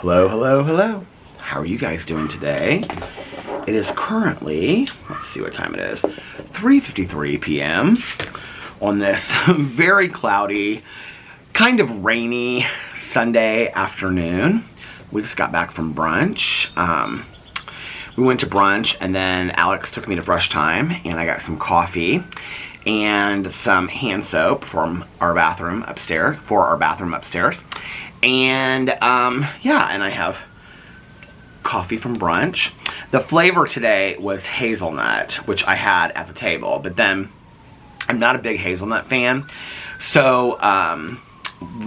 Hello, hello, hello. How are you guys doing today? It is currently, let's see what time it is, 3:53 p.m. on this very cloudy, kind of rainy Sunday afternoon. We just got back from brunch. We went to brunch and then Alex took me to brush time and I got some coffee and some hand soap from our bathroom upstairs, And yeah, and I have coffee from brunch. The flavor today was hazelnut, which I had at the table, but then I'm not a big hazelnut fan. So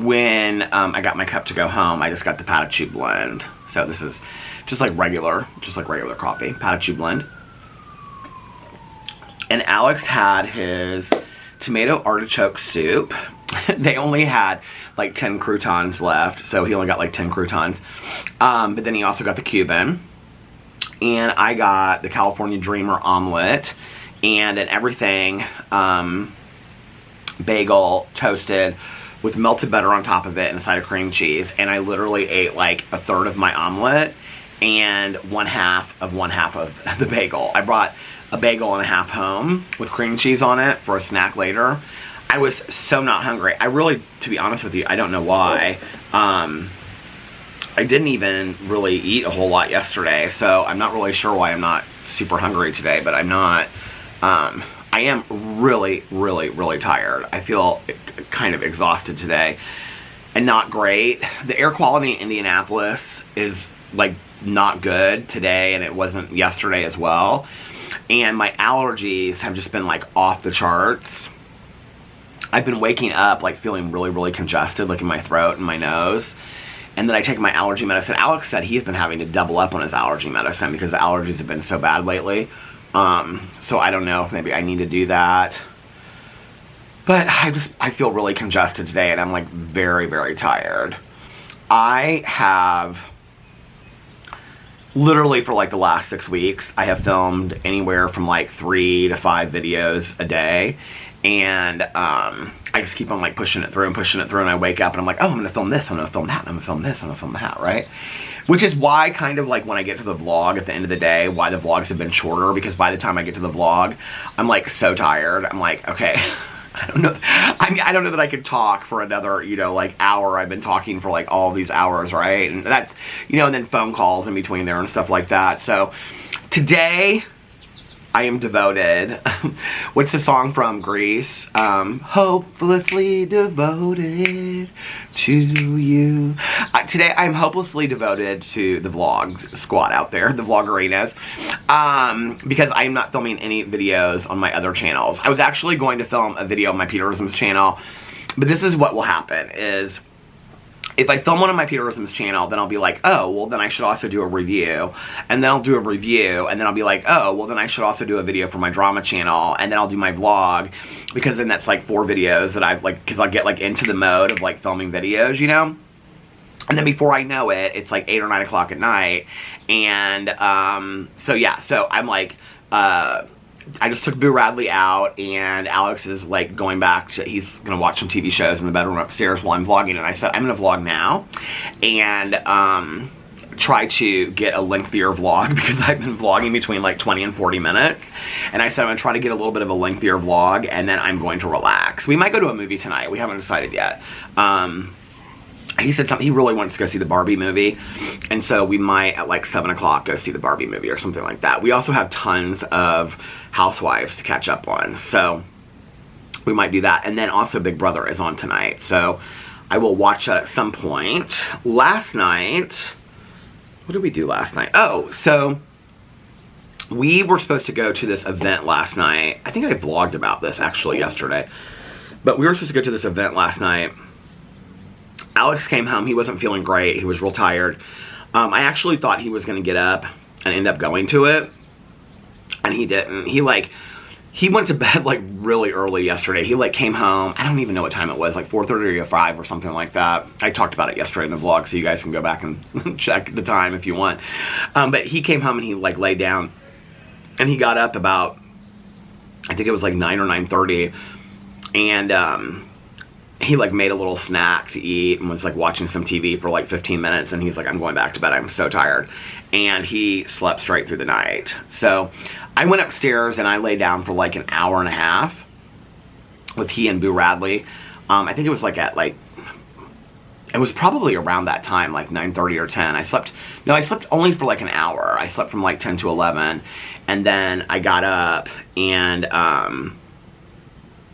when I got my cup to go home, I just got the Patachu blend. So this is just like regular coffee, Patachu blend. And Alex had his tomato artichoke soup. They only had like 10 croutons left, so he only got like 10 croutons. But then he also got the Cuban. And I got the California Dreamer omelet. And an everything bagel toasted with melted butter on top of it and a side of cream cheese. And I literally ate like a third of my omelet and one half of the bagel. I brought a bagel and a half home with cream cheese on it for a snack later. I was so not hungry. I really, to be honest with you, I don't know why. I didn't even really eat a whole lot yesterday, so I'm not really sure why I'm not super hungry today, but I'm not. I am really, really, really tired. I feel kind of exhausted today and not great. The air quality in Indianapolis is like not good today, and it wasn't yesterday as well. And my allergies have just been like off the charts. I've been waking up like feeling really, really congested, like in my throat and my nose. And then I take my allergy medicine. Alex said he's been having to double up on his allergy medicine because the allergies have been so bad lately. So I don't know if maybe I need to do that. But I feel really congested today and I'm like very, very tired. I have literally for like the last 6 weeks, I have filmed anywhere from like 3 to 5 videos a day. And I just keep on like pushing it through and I wake up and I'm like, oh, I'm gonna film this, I'm gonna film that, I'm gonna film this, I'm gonna film that, right? Which is why kind of like when I get to the vlog at the end of the day, why the vlogs have been shorter, because by the time I get to the vlog, I'm like so tired. I'm like, okay, I don't know. I mean, I don't know that I could talk for another, you know, like hour. I've been talking for like all these hours, right? And that's, you know, and then phone calls in between there and stuff like that. So today I am devoted. What's the song from Grease? Hopelessly devoted to you. Today I'm hopelessly devoted to the vlog squad out there, the vloggerinos, because I'm not filming any videos on my other channels. I was actually going to film a video on my Peterisms channel, but this is what will happen is, if I film one on my Peterisms channel, then I'll be like, oh, well, then I should also do a review. And then I'll do a review, and then I'll be like, oh, well, then I should also do a video for my drama channel. And then I'll do my vlog, because then that's like 4 videos that I've like, because I'll get like into the mode of like filming videos, you know? And then before I know it, it's like 8 or 9 o'clock at night. And so yeah, so I'm like, I just took Boo Radley out, and Alex is like going back to, he's gonna watch some TV shows in the bedroom upstairs while I'm vlogging, and I said, I'm gonna vlog now, and try to get a lengthier vlog, because I've been vlogging between like 20 and 40 minutes, and I said I'm gonna try to get a little bit of a lengthier vlog, and then I'm going to relax. We might go to a movie tonight, we haven't decided yet. He said something, he really wants to go see the Barbie movie, and so we might at like 7 o'clock go see the Barbie movie or something like that. We also have tons of Housewives to catch up on, so we might do that. And then also Big Brother is on tonight, so I will watch that at some point. Last night, what did we do last night? Oh, so we were supposed to go to this event last night. I think I vlogged about this actually yesterday, but we were supposed to go to this event last night. Alex came home, he wasn't feeling great, he was real tired. I actually thought he was gonna get up and end up going to it, and he didn't. He went to bed like really early yesterday. He like came home, I don't even know what time it was, like 4:30 or 5 or something like that. I talked about it yesterday in the vlog, so you guys can go back and check the time if you want. But he came home and he like laid down, and he got up about, I think it was like 9 or 9:30, and he like made a little snack to eat and was like watching some TV for like 15 minutes, and he's like, I'm going back to bed, I'm so tired. And he slept straight through the night. So I went upstairs and I lay down for like an hour and a half with he and Boo Radley. I think it was like at like, it was probably around that time, like 9:30 or 10. I slept only for like an hour. I slept from like 10 to 11, and then I got up, and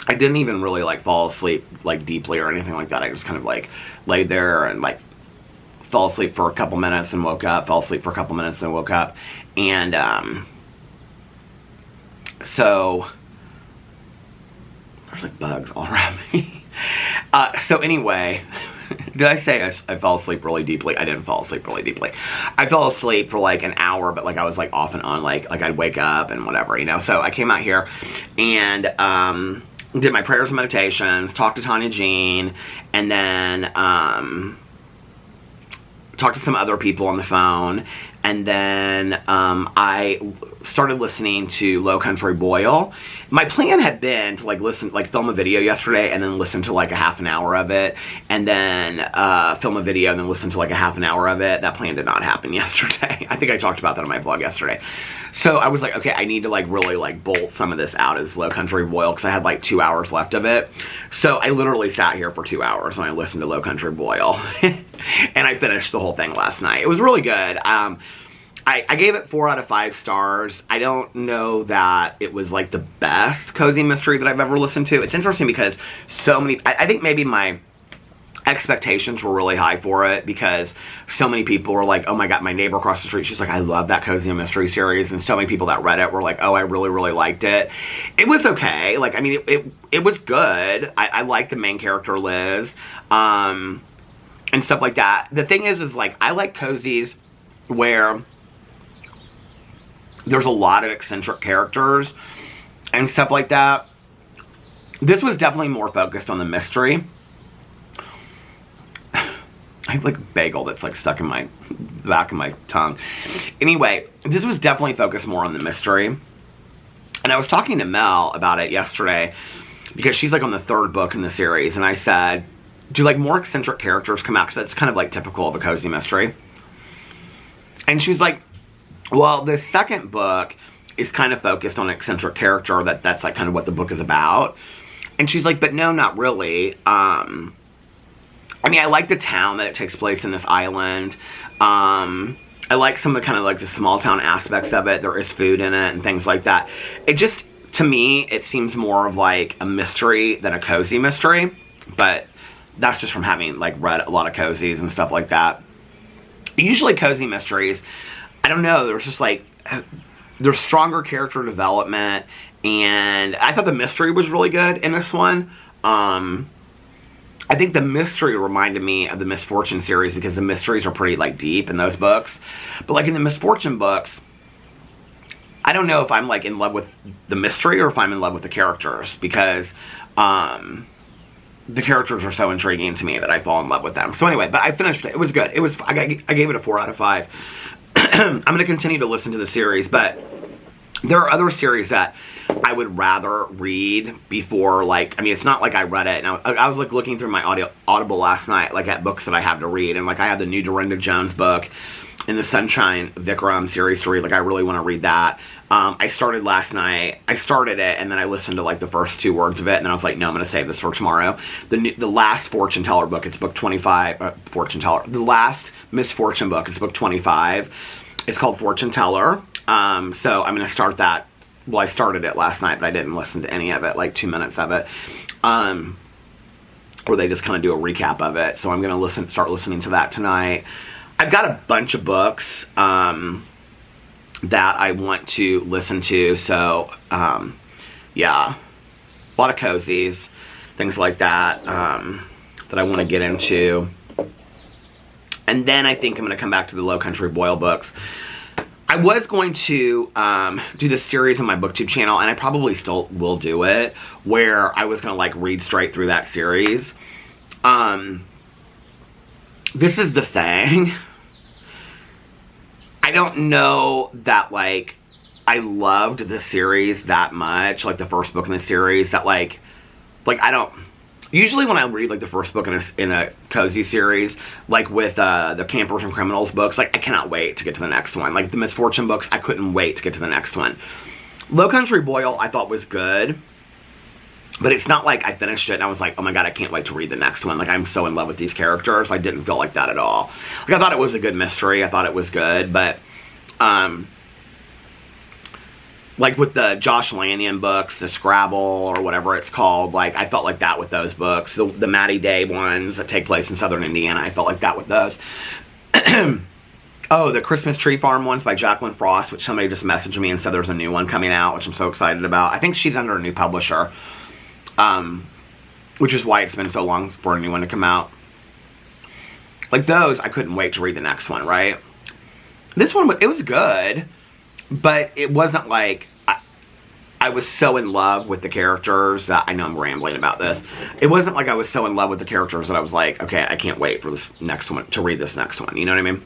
I didn't even really like fall asleep like deeply or anything like that. I just kind of like laid there and like fell asleep for a couple minutes and woke up, fell asleep for a couple minutes and woke up. And so there's like bugs all around me. So anyway, did I say I fell asleep really deeply? I didn't fall asleep really deeply. I fell asleep for like an hour, but like I was like off and on, like I'd wake up and whatever, you know. So I came out here and did my prayers and meditations, talked to Tanya Jean, and then talked to some other people on the phone, and then I started listening to Low Country Boil. My plan had been to like film a video yesterday and then listen to like a half an hour of it, and then film a video and then listen to like a half an hour of it. That plan did not happen yesterday. I think I talked about that on my vlog yesterday. So I was like, okay, I need to like really like bolt some of this out as Low Country Boil, because I had like 2 hours left of it. So I literally sat here for 2 hours and I listened to Low Country Boil. And I finished the whole thing last night. It was really good. I gave it 4 out of 5 stars. I don't know that it was like the best cozy mystery that I've ever listened to. It's interesting because so many, I think maybe my expectations were really high for it, because so many people were like, oh my god, my neighbor across the street, she's like, I love that cozy mystery series. And so many people that read it were like, oh, I really, really liked it. It was okay. Like, I mean, it was good. I liked the main character, Liz, and stuff like that. The thing is like, I like cozies where there's a lot of eccentric characters and stuff like that. This was definitely more focused on the mystery. I have like a bagel that's like stuck in my back of my tongue. Anyway, this was definitely focused more on the mystery. And I was talking to Mel about it yesterday, because she's like on the 3rd book in the series, and I said, do like more eccentric characters come out? Because that's kind of like typical of a cozy mystery. And she's like, well, the 2nd book is kind of focused on an eccentric character, that's like kind of what the book is about. And she's like, but no, not really. I mean, I like the town that it takes place in, this island. I like some of the kind of like the small town aspects of it. There is food in it and things like that. It just, to me, it seems more of like a mystery than a cozy mystery. But that's just from having like read a lot of cozies and stuff like that. Usually cozy mysteries, I don't know, there's just like, there's stronger character development. And I thought the mystery was really good in this one. I think the mystery reminded me of the Misfortune series, because the mysteries are pretty like deep in those books. But like in the Misfortune books, I don't know if I'm like in love with the mystery or if I'm in love with the characters, because the characters are so intriguing to me that I fall in love with them. So anyway, but I finished it. It was good. It was, I gave it a 4 out of 5. I'm going to continue to listen to the series, but there are other series that I would rather read before, like, I mean, it's not like I read it. Now, I was, like, looking through my Audible last night, like, at books that I have to read. And, like, I have the new Dorinda Jones book and the Sunshine Vikram series to read. Like, I really want to read that. I started last night. I started it, and then I listened to, like, the first 2 words of it. And then I was like, no, I'm going to save this for tomorrow. The last Fortune Teller book, it's book 25. Fortune Teller. The last Misfortune book is book 25. It's called Fortune Teller. So I'm going to start that. Well, I started it last night, but I didn't listen to any of it, like 2 minutes of it. Or they just kind of do a recap of it. So I'm going to start listening to that tonight. I've got a bunch of books that I want to listen to. So, yeah, a lot of cozies, things like that, that I want to get into. And then I think I'm going to come back to the Low Country Boil books. I was going to do this series on my BookTube channel, and I probably still will do it, where I was going to, like, read straight through that series. This is the thing. I don't know that, like, I loved the series that much, like, the first book in the series, that, like, I don't, usually when I read like the first book in a cozy series, like with the Campers and Criminals books, like I cannot wait to get to the next one. Like the Misfortune books, I couldn't wait to get to the next one. Low Country Boil I thought was good, but it's not like I finished it and I was like, oh my god, I can't wait to read the next one. Like I'm so in love with these characters. I didn't feel like that at all. Like I thought it was a good mystery. I thought it was good, but like with the Josh Lanyon books, the Scrabble or whatever it's called, like I felt like that with those books. The Maddie Day ones that take place in southern Indiana, I felt like that with those. Oh, the Christmas Tree Farm ones by Jacqueline Frost, which somebody just messaged me and said there's a new one coming out, which I'm so excited about. I think she's under a new publisher, which is why it's been so long for a new one to come out. Like those, I couldn't wait to read the next one, right? This one, it was good, but it wasn't like, I was so in love with the characters that, I know I'm rambling about this. It wasn't like I was so in love with the characters that I was like, okay, I can't wait for this next one, to read this next one, you know what I mean?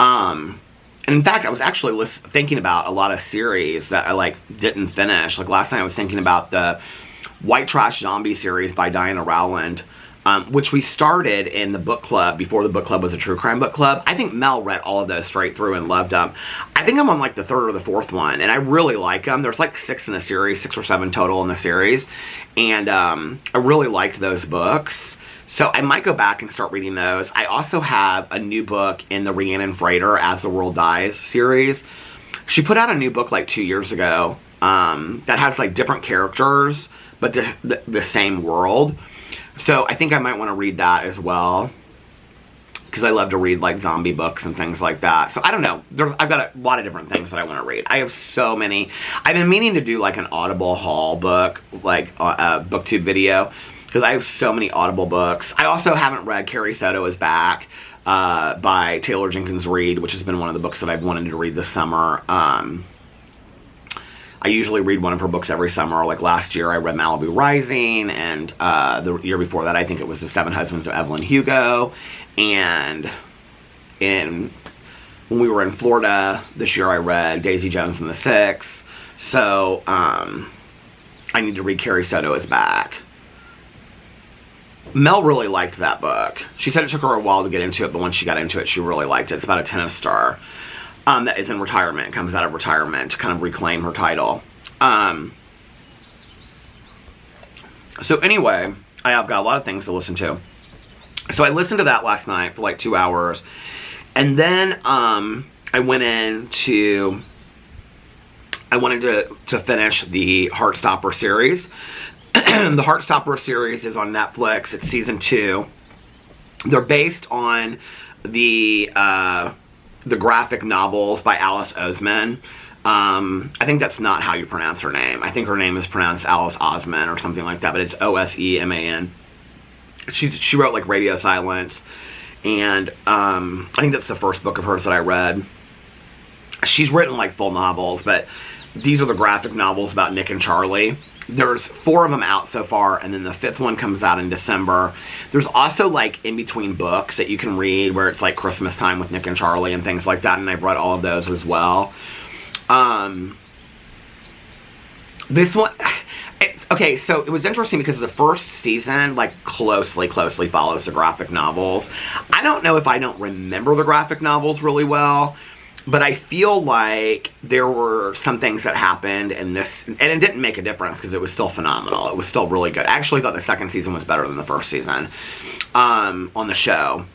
And in fact, I was actually thinking about a lot of series that I like didn't finish. Like last night I was thinking about the White Trash Zombie series by Diana Rowland, which we started in the book club before the book club was a true crime book club. I think Mel read all of those straight through and loved them. I think I'm on like the third or the fourth one, and I really like them. There's like 6 in the series, 6 or 7 total in the series, and I really liked those books. So I might go back and start reading those. I also have a new book in the Rhiannon Frater As the World Dies series. She put out a new book like 2 years ago that has like different characters, but the same world. So I think I might want to read that as well, because I love to read like zombie books and things like that. So I don't know. I've got a lot of different things that I want to read. I have so many. I've been meaning to do like an Audible haul book, like a booktube video, because I have so many Audible books. I also haven't read Carrie Soto Is Back by Taylor Jenkins Reid, which has been one of the books that I've wanted to read this summer. I usually read one of her books every summer. Like last year I read Malibu Rising, and the year before that I think it was The Seven Husbands of Evelyn Hugo. And when we were in Florida this year I read Daisy Jones and the Six. So I need to read Carrie Soto Is Back. Mel really liked that book. She said it took her a while to get into it, but once she got into it, she really liked it. It's about a tennis star that is in retirement, comes out of retirement to kind of reclaim her title. So anyway, I've got a lot of things to listen to. So I listened to that last night for like 2 hours. And then I wanted to finish the Heartstopper series. The Heartstopper series is on Netflix. It's season 2. They're based on the graphic novels by Alice Oseman. I think that's not how you pronounce her name. I think her name is pronounced Alice Osman or something like that, but it's Oseman. She wrote like Radio Silence, and I think that's the first book of hers that I read. She's written like full novels, but these are the graphic novels about Nick and Charlie. There's 4 of them out so far, and then the 5th one comes out in December. There's also like in-between books that you can read where it's like Christmas time with Nick and Charlie and things like that, and I've read all of those as well. This one, okay, so it was interesting because the first season like closely follows the graphic novels. I don't know if I don't remember the graphic novels really well, but I feel like there were some things that happened in this, and it didn't make a difference because it was still phenomenal. It was still really good. I actually thought the second season was better than the first season on the show.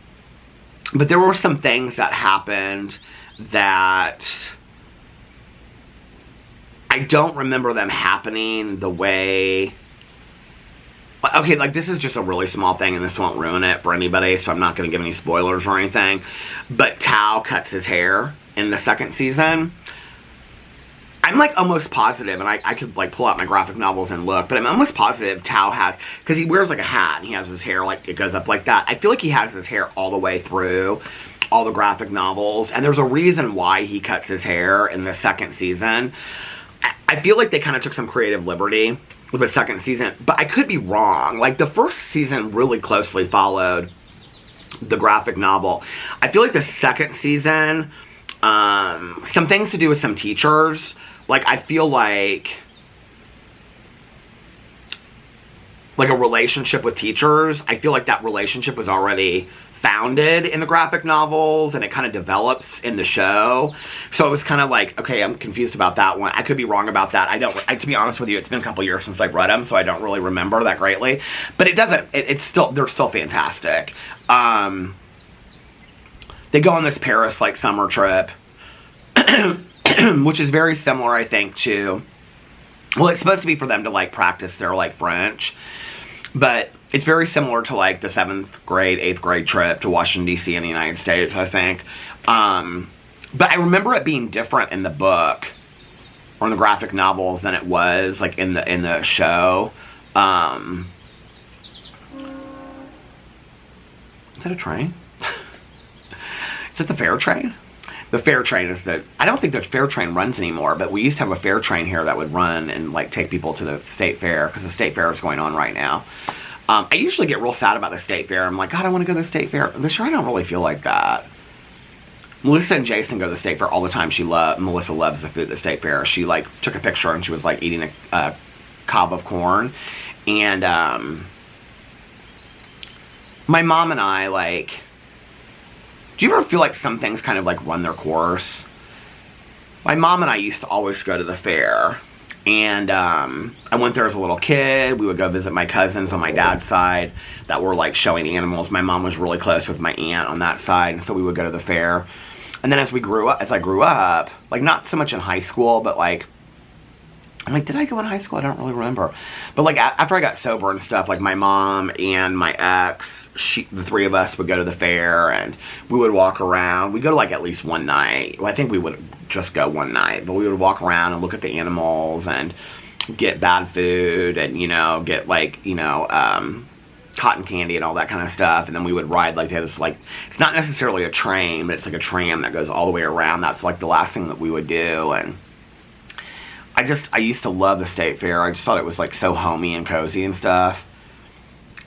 But there were some things that happened that I don't remember them happening the way... Okay, like this is just a really small thing and this won't ruin it for anybody, so I'm not going to give any spoilers or anything. But Tao cuts his hair in the second season. I'm like almost positive, and I could like pull out my graphic novels and look, but I'm almost positive Tao has, because he wears like a hat and he has his hair like, it goes up like that. I feel like he has his hair all the way through all the graphic novels, and there's a reason why he cuts his hair in the second season. I feel like they kind of took some creative liberty with the second season, but I could be wrong. Like the first season really closely followed the graphic novel. I feel like the second season, some things to do with some teachers, like I feel like like a relationship with teachers. I feel like that relationship was already founded in the graphic novels, and it kind of develops in the show. So it was kind of like, okay, I'm confused about that one. I could be wrong about that. To be honest with you, it's been a couple years since I've read them, so I don't really remember that greatly. But it's still, they're still fantastic. They go on this Paris, like, summer trip, which is very similar, I think, to, well, it's supposed to be for them to, like, practice their, like, French. But it's very similar to, like, the 7th grade, 8th grade trip to Washington, D.C. in the United States, I think. But I remember it being different in the book, or in the graphic novels, than it was, like, in the show. Is that a train? Is it the fair train? The fair train is I don't think the fair train runs anymore, but we used to have a fair train here that would run and, like, take people to the state fair, because the state fair is going on right now. I usually get real sad about the state fair. I'm like, God, I want to go to the state fair. This year I don't really feel like that. Melissa and Jason go to the state fair all the time. Melissa loves the food at the state fair. She, like, took a picture and she was, like, eating a cob of corn. And my mom and I, like, do you ever feel like some things kind of, like, run their course? My mom and I used to always go to the fair. And I went there as a little kid. We would go visit my cousins on my dad's side that were, like, showing animals. My mom was really close with my aunt on that side, and so we would go to the fair. And then as I grew up, like, not so much in high school, but, like, I'm like, did I go in high school? I don't really remember. But, like, after I got sober and stuff, like, my mom and my ex, the three of us would go to the fair, and we would walk around. We'd go to, like, at least one night. Well, I think we would just go one night. But we would walk around and look at the animals and get bad food and, you know, get, like, you know, cotton candy and all that kind of stuff. And then we would ride, like, this, like, it's not necessarily a train, but it's like a tram that goes all the way around. That's, like, the last thing that we would do. And I used to love the state fair. I just thought it was, like, so homey and cozy and stuff.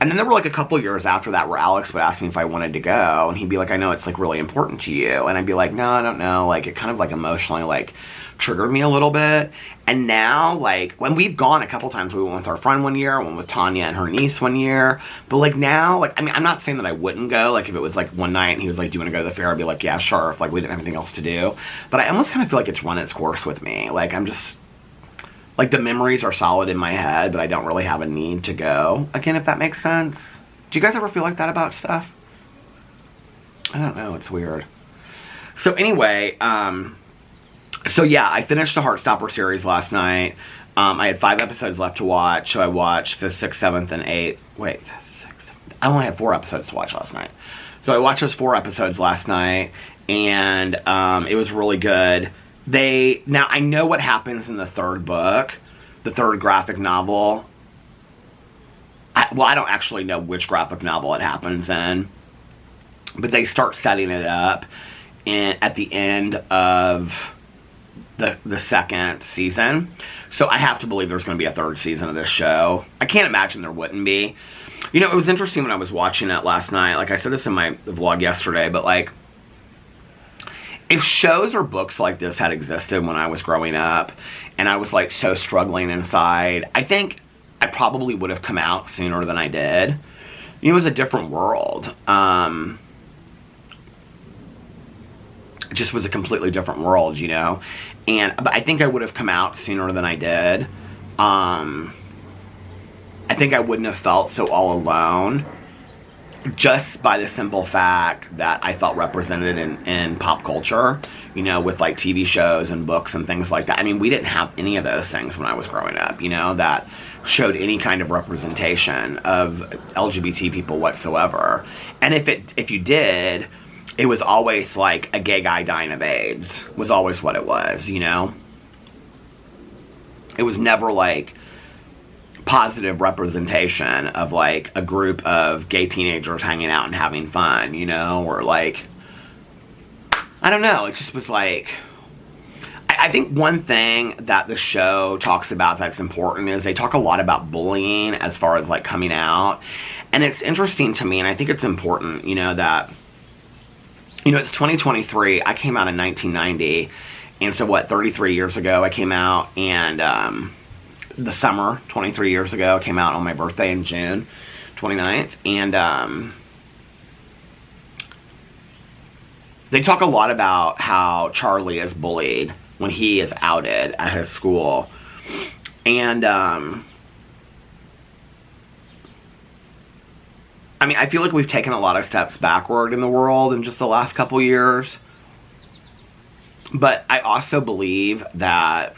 And then there were, like, a couple years after that where Alex would ask me if I wanted to go, and he'd be like, I know it's, like, really important to you. And I'd be like, no, I don't know. Like, it kind of, like, emotionally, like, triggered me a little bit. And now, like, when we've gone a couple times, we went with our friend one year, went with Tanya and her niece one year. But, like, now, like, I mean, I'm not saying that I wouldn't go. Like, if it was, like, one night and he was like, do you want to go to the fair? I'd be like, yeah, sure, if, like, we didn't have anything else to do. But I almost kind of feel like it's run its course with me. Like, I'm just, like, the memories are solid in my head, but I don't really have a need to go again, if that makes sense. Do you guys ever feel like that about stuff? I don't know, it's weird. So anyway, so yeah, I finished the Heartstopper series last night. I had 5 episodes left to watch, so I watched 5th, 6th, 7th, and 8th. Wait, 6th, I only had 4 episodes to watch last night. So I watched those 4 episodes last night, and it was really good. Now I know what happens in the 3rd book, the 3rd graphic novel. I don't actually know which graphic novel it happens in, but they start setting it up at the end of the 2nd season. So I have to believe there's going to be a 3rd season of this show. I can't imagine there wouldn't be. You know, it was interesting when I was watching it last night. Like, I said this in my vlog yesterday, but, like, if shows or books like this had existed when I was growing up and I was, like, so struggling inside, I think I probably would have come out sooner than I did. You know, it was a different world. It just was a completely different world, you know? But I think I would have come out sooner than I did. I think I wouldn't have felt so all alone, just by the simple fact that I felt represented in pop culture, you know, with, like, TV shows and books and things like that. I mean, we didn't have any of those things when I was growing up, you know, that showed any kind of representation of LGBT people whatsoever. And if you did, it was always, like, a gay guy dying of AIDS was always what it was, you know? It was never, like, positive representation of, like, a group of gay teenagers hanging out and having fun, you know? Or, like, I don't know, it just was, like, I think one thing that the show talks about that's important is they talk a lot about bullying as far as, like, coming out. And it's interesting to me, and I think it's important, you know, that, you know, it's 2023. I came out in 1990. And so, what, 33 years ago I came out, and the summer, 23 years ago. It came out on my birthday in June 29th. And they talk a lot about how Charlie is bullied when he is outed at his school. And I mean, I feel like we've taken a lot of steps backward in the world in just the last couple years. But I also believe that,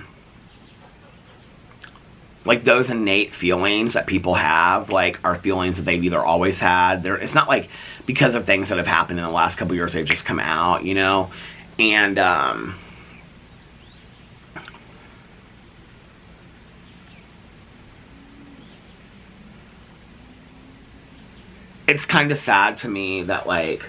like, those innate feelings that people have, like, are feelings that they've either always had. It's not like because of things that have happened in the last couple years, they've just come out, you know? And it's kind of sad to me that, like,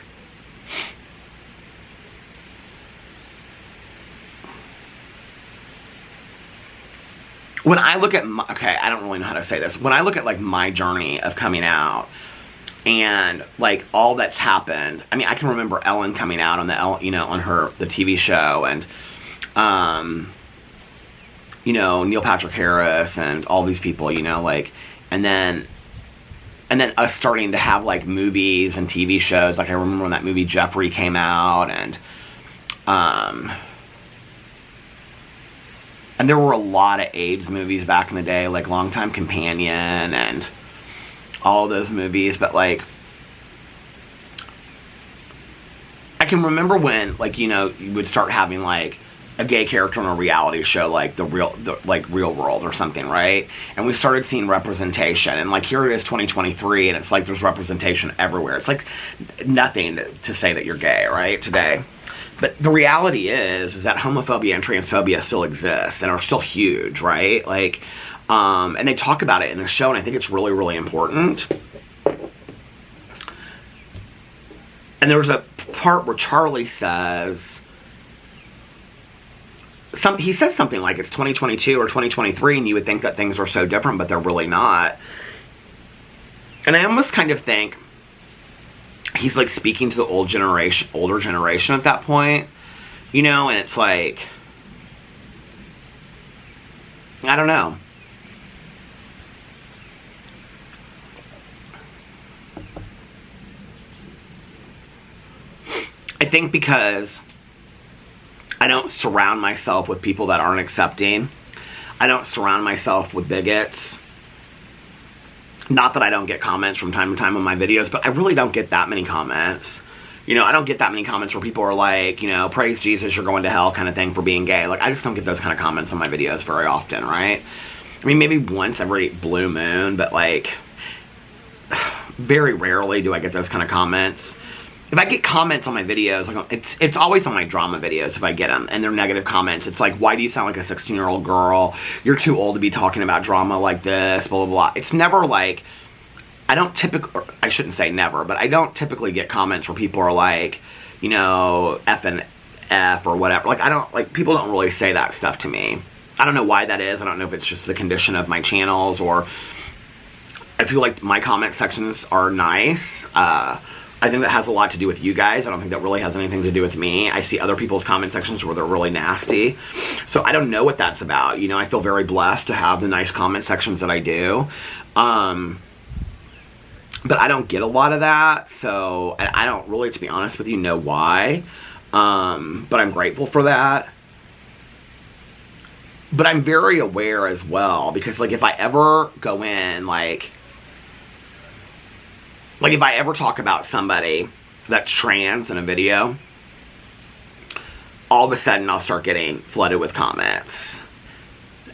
when I look at my, okay, I don't really know how to say this. When I look at, like, my journey of coming out and, like, all that's happened. I mean, I can remember Ellen coming out on the, you know, on the TV show, and, you know, Neil Patrick Harris and all these people, you know, like, and then us starting to have, like, movies and TV shows. Like, I remember when that movie Jeffrey came out, and there were a lot of AIDS movies back in the day, like Longtime Companion and all of those movies. But, like, I can remember when, like, you know, you would start having, like, a gay character on a reality show, like the Real World or something, right? And we started seeing representation, and, like, here it is 2023, and it's like there's representation everywhere. It's like nothing to say that you're gay, right, today. But the reality is that homophobia and transphobia still exist and are still huge, right? Like, and they talk about it in the show, and I think it's really, really important. And there was a part where Charlie says, he says something like it's 2022 or 2023, and you would think that things are so different, but they're really not. And I almost kind of think he's, like, speaking to the older generation at that point, you know, and it's like, I don't know. I think because I don't surround myself with people that aren't accepting. I don't surround myself with bigots. Not that I don't get comments from time to time on my videos, but I really don't get that many comments. You know, I don't get that many comments where people are like, you know, praise Jesus, you're going to hell kind of thing for being gay. Like, I just don't get those kind of comments on my videos very often, right? I mean, maybe once every blue moon, but, like, very rarely do I get those kind of comments. If I get comments on my videos, like, it's always on my drama videos if I get them, and they're negative comments. It's like, why do you sound like a 16-year-old girl? You're too old to be talking about drama like this, blah, blah, blah. It's never like, I don't typically, I shouldn't say never, but I don't typically get comments where people are like, you know, F and F or whatever. Like, I don't, like, people don't really say that stuff to me. I don't know why that is. I don't know if it's just the condition of my channels, or I feel like my comment sections are nice. I think that has a lot to do with you guys. I don't think that really has anything to do with me. I see other people's comment sections where they're really nasty. So I don't know what that's about. You know, I feel very blessed to have the nice comment sections that I do. But I don't get a lot of that. So I don't really, to be honest with you, know why. But I'm grateful for that. But I'm very aware as well. Because, like, if I ever go in, like, if I ever talk about somebody that's trans in a video, all of a sudden I'll start getting flooded with comments.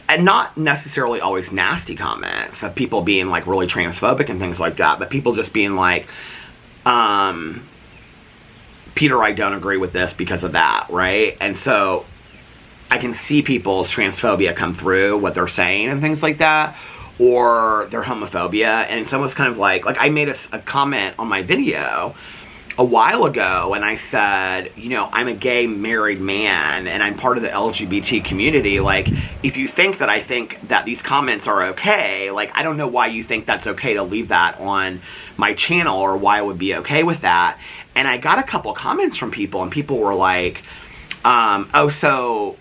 And not necessarily always nasty comments of people being, like, really transphobic and things like that, but people just being like, Peter, I don't agree with this because of that, right? And so I can see people's transphobia come through, what they're saying and things like that, or their homophobia. And it's almost kind of like I made a comment on my video a while ago, and I said, you know, I'm a gay married man, and I'm part of the LGBT community. Like, if you think that I think that these comments are okay, like, I don't know why you think that's okay to leave that on my channel, or why I would be okay with that. And I got a couple comments from people, and people were like, oh, so,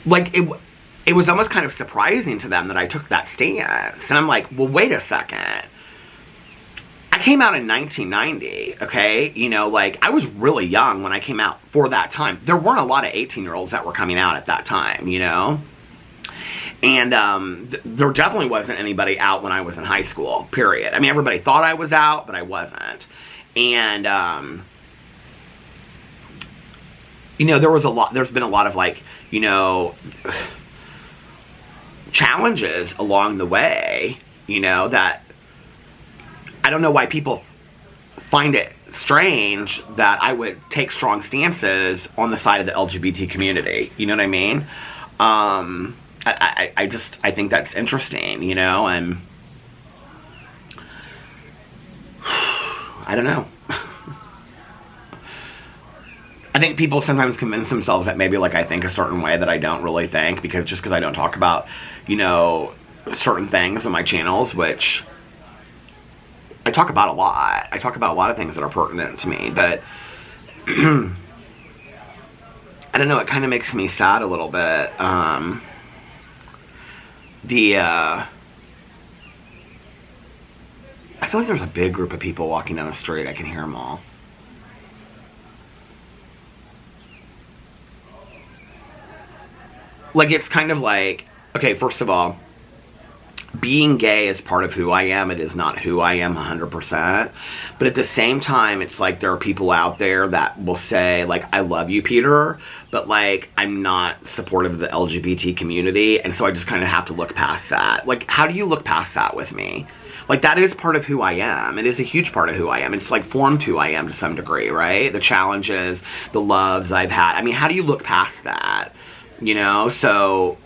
like, it was almost kind of surprising to them that I took that stance. And I'm like, well, wait a second. I came out in 1990, okay? You know, like, I was really young when I came out for that time. There weren't a lot of 18-year-olds that were coming out at that time, you know? And there definitely wasn't anybody out when I was in high school, period. I mean, everybody thought I was out, but I wasn't. And, you know, there's been a lot of, like, you know, challenges along the way, you know, that I don't know why people find it strange that I would take strong stances on the side of the LGBT community. You know what I mean? I think that's interesting, you know, and I don't know. I think people sometimes convince themselves that maybe, like, I think a certain way that I don't really think, because I don't talk about, you know, certain things on my channels, which I talk about a lot. I talk about a lot of things that are pertinent to me, but I don't know, it kind of makes me sad a little bit. I feel like there's a big group of people walking down the street. I can hear them all. Like, it's kind of like, okay, first of all, being gay is part of who I am. It is not who I am 100%. But at the same time, it's like there are people out there that will say, like, I love you, Peter, but, like, I'm not supportive of the LGBT community, and so I just kind of have to look past that. Like, how do you look past that with me? Like, that is part of who I am. It is a huge part of who I am. It's, like, formed who I am to some degree, right? The challenges, the loves I've had. I mean, how do you look past that? You know, so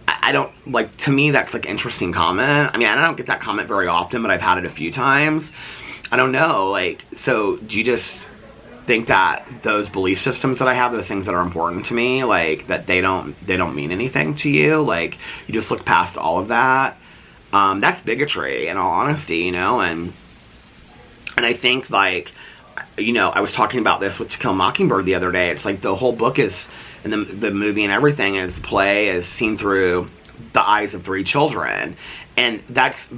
I don't, like, to me, that's, like, interesting comment. I mean, I don't get that comment very often, but I've had it a few times. I don't know, like, so do you just think that those belief systems that I have, those things that are important to me, like, that they don't mean anything to you? Like, you just look past all of that? That's bigotry, in all honesty, you know, and I think, like, you know, I was talking about this with To Kill a Mockingbird the other day. It's like the whole book is, and the movie and everything is, the play is seen through the eyes of 3 children. And that's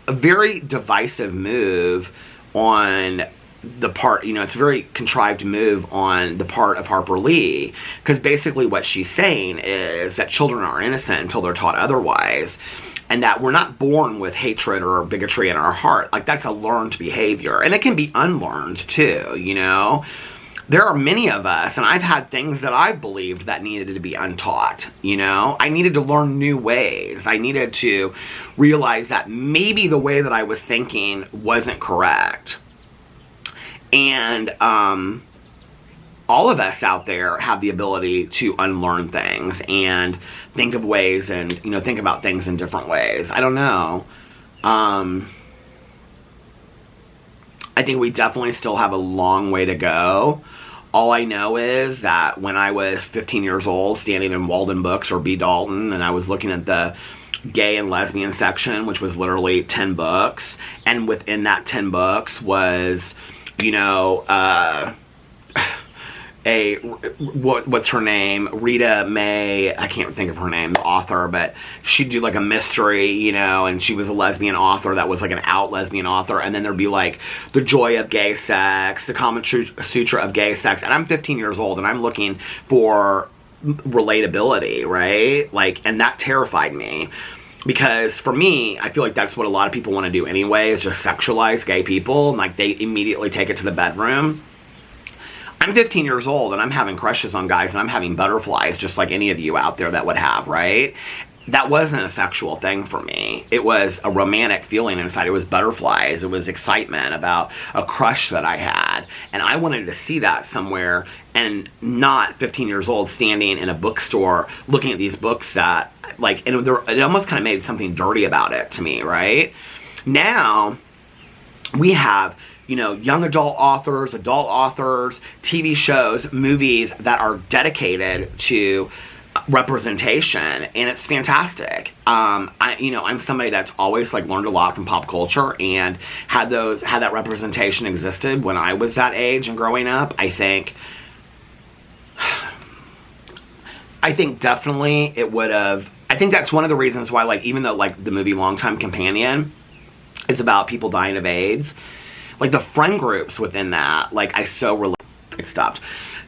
a very divisive move on the part, you know, it's a very contrived move on the part of Harper Lee. Because basically what she's saying is that children are innocent until they're taught otherwise. And that we're not born with hatred or bigotry in our heart. Like, that's a learned behavior. And it can be unlearned, too, you know? There are many of us, and I've had things that I've believed that needed to be untaught, you know? I needed to learn new ways. I needed to realize that maybe the way that I was thinking wasn't correct. And, all of us out there have the ability to unlearn things and think of ways and, you know, think about things in different ways. I don't know. I think we definitely still have a long way to go. All I know is that when I was 15 years old, standing in Walden Books or B. Dalton, and I was looking at the gay and lesbian section, which was literally 10 books, and within that 10 books was, you know, what's her name? Rita May, I can't think of her name, the author, but she'd do like a mystery, you know, and she was a lesbian author that was like an out lesbian author, and then there'd be like The Joy of Gay Sex, The Kama Sutra of Gay Sex, and I'm 15 years old, and I'm looking for relatability, right? Like, and that terrified me. Because for me, I feel like that's what a lot of people want to do anyway, is just sexualize gay people, and like they immediately take it to the bedroom. I'm 15 years old and I'm having crushes on guys and I'm having butterflies just like any of you out there that would have, right? That wasn't a sexual thing for me. It was a romantic feeling inside. It was butterflies. It was excitement about a crush that I had. And I wanted to see that somewhere, and not 15 years old standing in a bookstore looking at these books that, like, and it almost kind of made something dirty about it to me, right? Now, we have, you know, young adult authors, TV shows, movies that are dedicated to representation, and it's fantastic. I'm somebody that's always like learned a lot from pop culture, and had that representation existed when I was that age and growing up, I think definitely it would have. I think that's one of the reasons why, like, even though, like, the movie Longtime Companion is about people dying of AIDS, like, the friend groups within that, like, it stopped.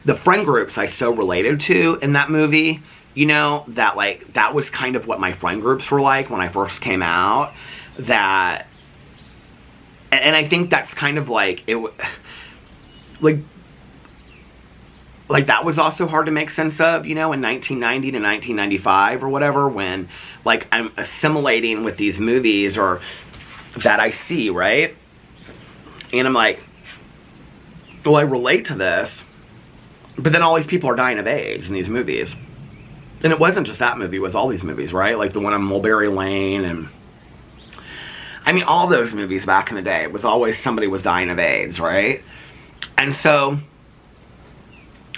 The friend groups I so related to in that movie, you know, that, like, that was kind of what my friend groups were like when I first came out, that, and I think that's kind of, like, like, that was also hard to make sense of, you know, in 1990 to 1995 or whatever, when, like, I'm assimilating with these movies or that I see, right? And I'm like, well, I relate to this, but then all these people are dying of AIDS in these movies. And it wasn't just that movie, it was all these movies, right? Like the one on Mulberry Lane, and I mean, all those movies back in the day, it was always somebody was dying of AIDS, right? And so,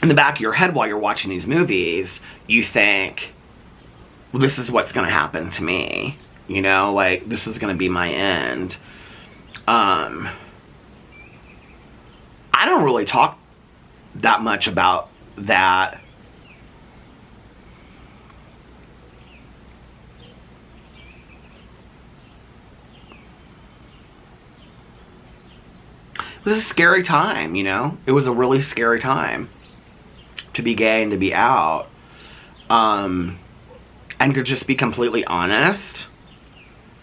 in the back of your head while you're watching these movies, you think, well, this is what's going to happen to me. You know, like, this is going to be my end. I don't really talk that much about that. It was a scary time, you know? It was a really scary time to be gay and to be out. And to just be completely honest.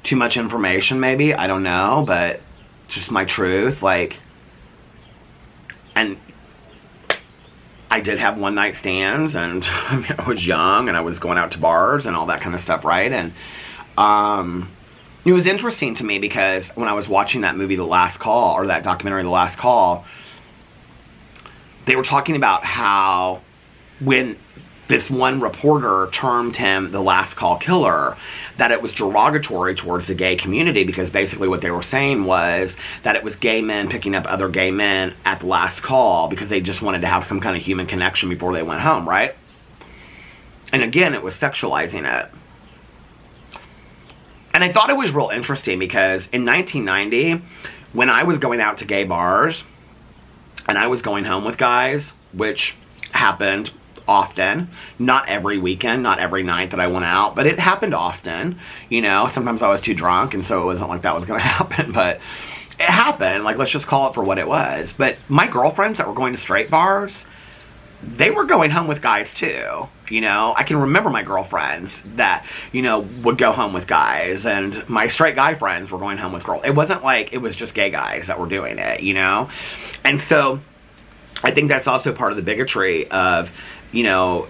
Too much information, maybe. I don't know, but just my truth. Like, and I did have one night stands, and I mean, I was young, and I was going out to bars and all that kind of stuff, right? And it was interesting to me because when I was watching that movie, The Last Call, or that documentary, The Last Call, they were talking about how when this one reporter termed him the last call killer, that it was derogatory towards the gay community, because basically what they were saying was that it was gay men picking up other gay men at the last call because they just wanted to have some kind of human connection before they went home, right? And again, it was sexualizing it. And I thought it was real interesting because in 1990, when I was going out to gay bars and I was going home with guys, which happened often, not every weekend, not every night that I went out, but it happened often, you know. Sometimes I was too drunk, and so it wasn't like that was going to happen, but it happened. Like, let's just call it for what it was. But my girlfriends that were going to straight bars, they were going home with guys too, you know. I can remember my girlfriends that, you know, would go home with guys, and my straight guy friends were going home with girls. It wasn't like it was just gay guys that were doing it, you know. And so I think that's also part of the bigotry of, you know,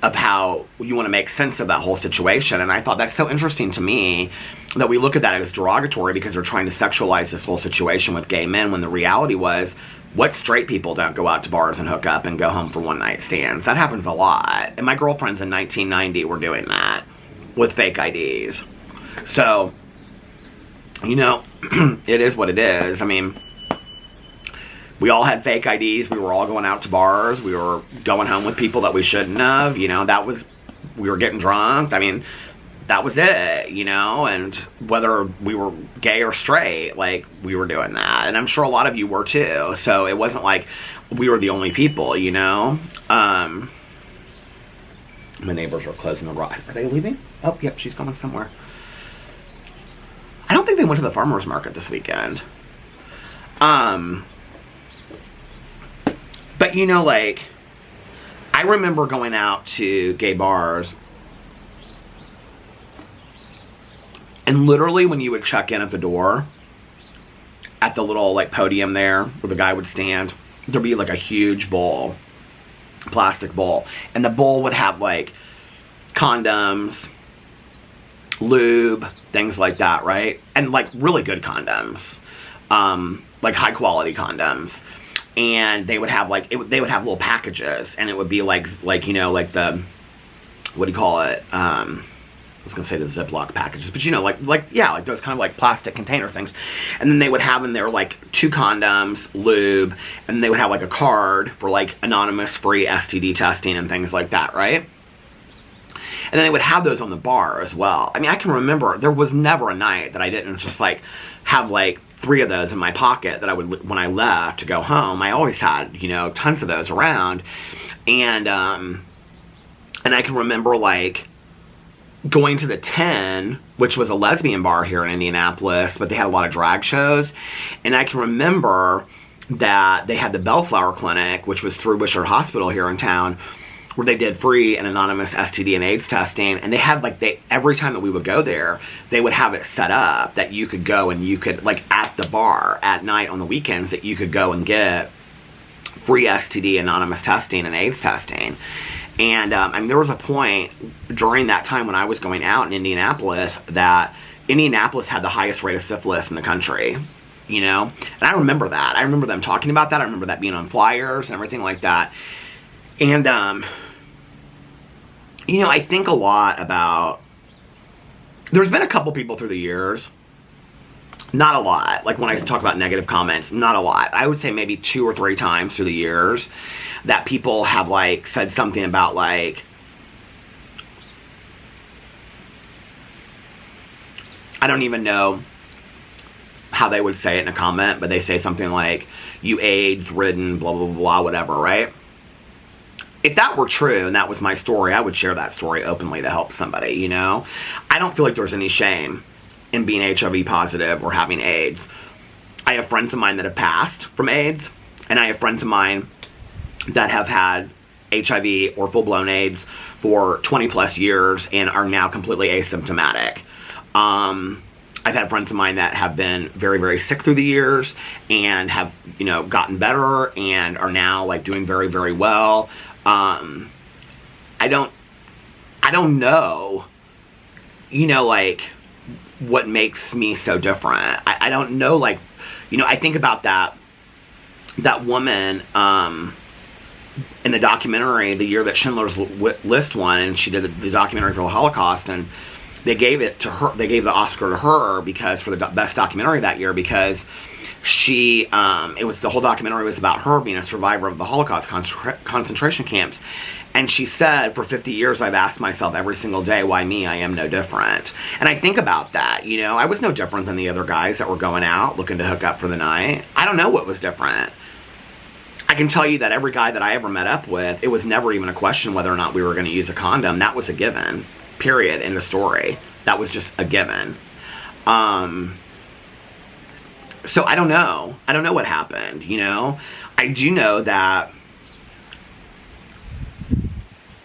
of how you want to make sense of that whole situation. And I thought that's so interesting to me that we look at that as derogatory because they're trying to sexualize this whole situation with gay men, when the reality was, what straight people don't go out to bars and hook up and go home for one night stands? That happens a lot. And my girlfriends in 1990 were doing that with fake IDs. So, you know, it is what it is. I mean, we all had fake IDs. We were all going out to bars. We were going home with people that we shouldn't have. You know, we were getting drunk. I mean, that was it, you know, and whether we were gay or straight, like, we were doing that. And I'm sure a lot of you were too. So it wasn't like we were the only people, you know. My neighbors are closing the ride. Are they leaving? Oh, yep, she's going somewhere. I don't think they went to the farmer's market this weekend. But, you know, like, I remember going out to gay bars, and literally when you would check in at the door, at the little, like, podium there where the guy would stand, there'd be, like, a huge bowl, plastic bowl, and the bowl would have, like, condoms, lube, things like that, right? And, like, really good condoms, like, high-quality condoms. And they would have, like, they would have little packages, and it would be like, you know, like the, what do you call it? I was gonna say the Ziploc packages, but you know, like those kind of like plastic container things. And then they would have in there like 2 condoms, lube, and they would have like a card for like anonymous free STD testing and things like that, right? And then they would have those on the bar as well. I mean, I can remember there was never a night that I didn't just like have like 3 of those in my pocket that I would, when I left to go home. I always had, you know, tons of those around. And I can remember, like, going to the 10, which was a lesbian bar here in Indianapolis, but they had a lot of drag shows. And I can remember that they had the Bellflower Clinic, which was through Wishart Hospital here in town, where they did free and anonymous STD and AIDS testing. And they had every time that we would go there, they would have it set up that you could go and you could, like, at the bar at night on the weekends, that you could go and get free STD anonymous testing and AIDS testing. And there was a point during that time when I was going out in Indianapolis that Indianapolis had the highest rate of syphilis in the country, you know? And I remember that. I remember them talking about that. I remember that being on flyers and everything like that. And, you know, I think a lot about, there's been a couple people through the years, not a lot, like when I talk about negative comments, not a lot. I would say maybe 2 or 3 times through the years that people have, like, said something about, like, I don't even know how they would say it in a comment, but they say something like, you AIDS-ridden, blah, blah, blah, whatever, right? If that were true and that was my story, I would share that story openly to help somebody, you know? I don't feel like there's any shame in being HIV positive or having AIDS. I have friends of mine that have passed from AIDS, and I have friends of mine that have had HIV or full-blown AIDS for 20 plus years and are now completely asymptomatic. I've had friends of mine that have been very, very sick through the years and have, you know, gotten better and are now, like, doing very, very well. I don't know, you know, like, what makes me so different. I don't know, like, you know, I think about that woman, in the documentary, the year that Schindler's List won, and she did the documentary for the Holocaust, and they gave it to her, they gave the Oscar to her because, for the best documentary that year, because she, the whole documentary was about her being a survivor of the Holocaust concentration camps. And she said, for 50 years, I've asked myself every single day, why me? I am no different. And I think about that, you know, I was no different than the other guys that were going out looking to hook up for the night. I don't know what was different. I can tell you that every guy that I ever met up with, it was never even a question whether or not we were going to use a condom. That was a given, period, in the story. That was just a given. So I don't know. I don't know what happened, you know? I do know that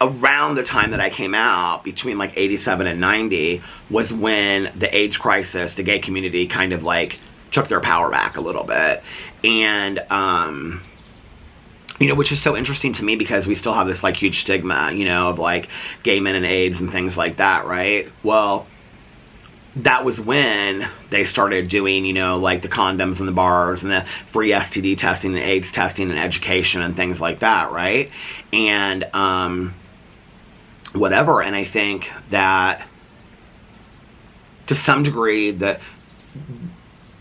around the time that I came out, between like 87 and 90, was when the AIDS crisis, the gay community kind of like took their power back a little bit. And, you know, which is so interesting to me because we still have this like huge stigma, you know, of like gay men and AIDS and things like that, right? Well, that was when they started doing, you know, like the condoms and the bars and the free STD testing and AIDS testing and education and things like that, right? And, whatever. And I think that to some degree the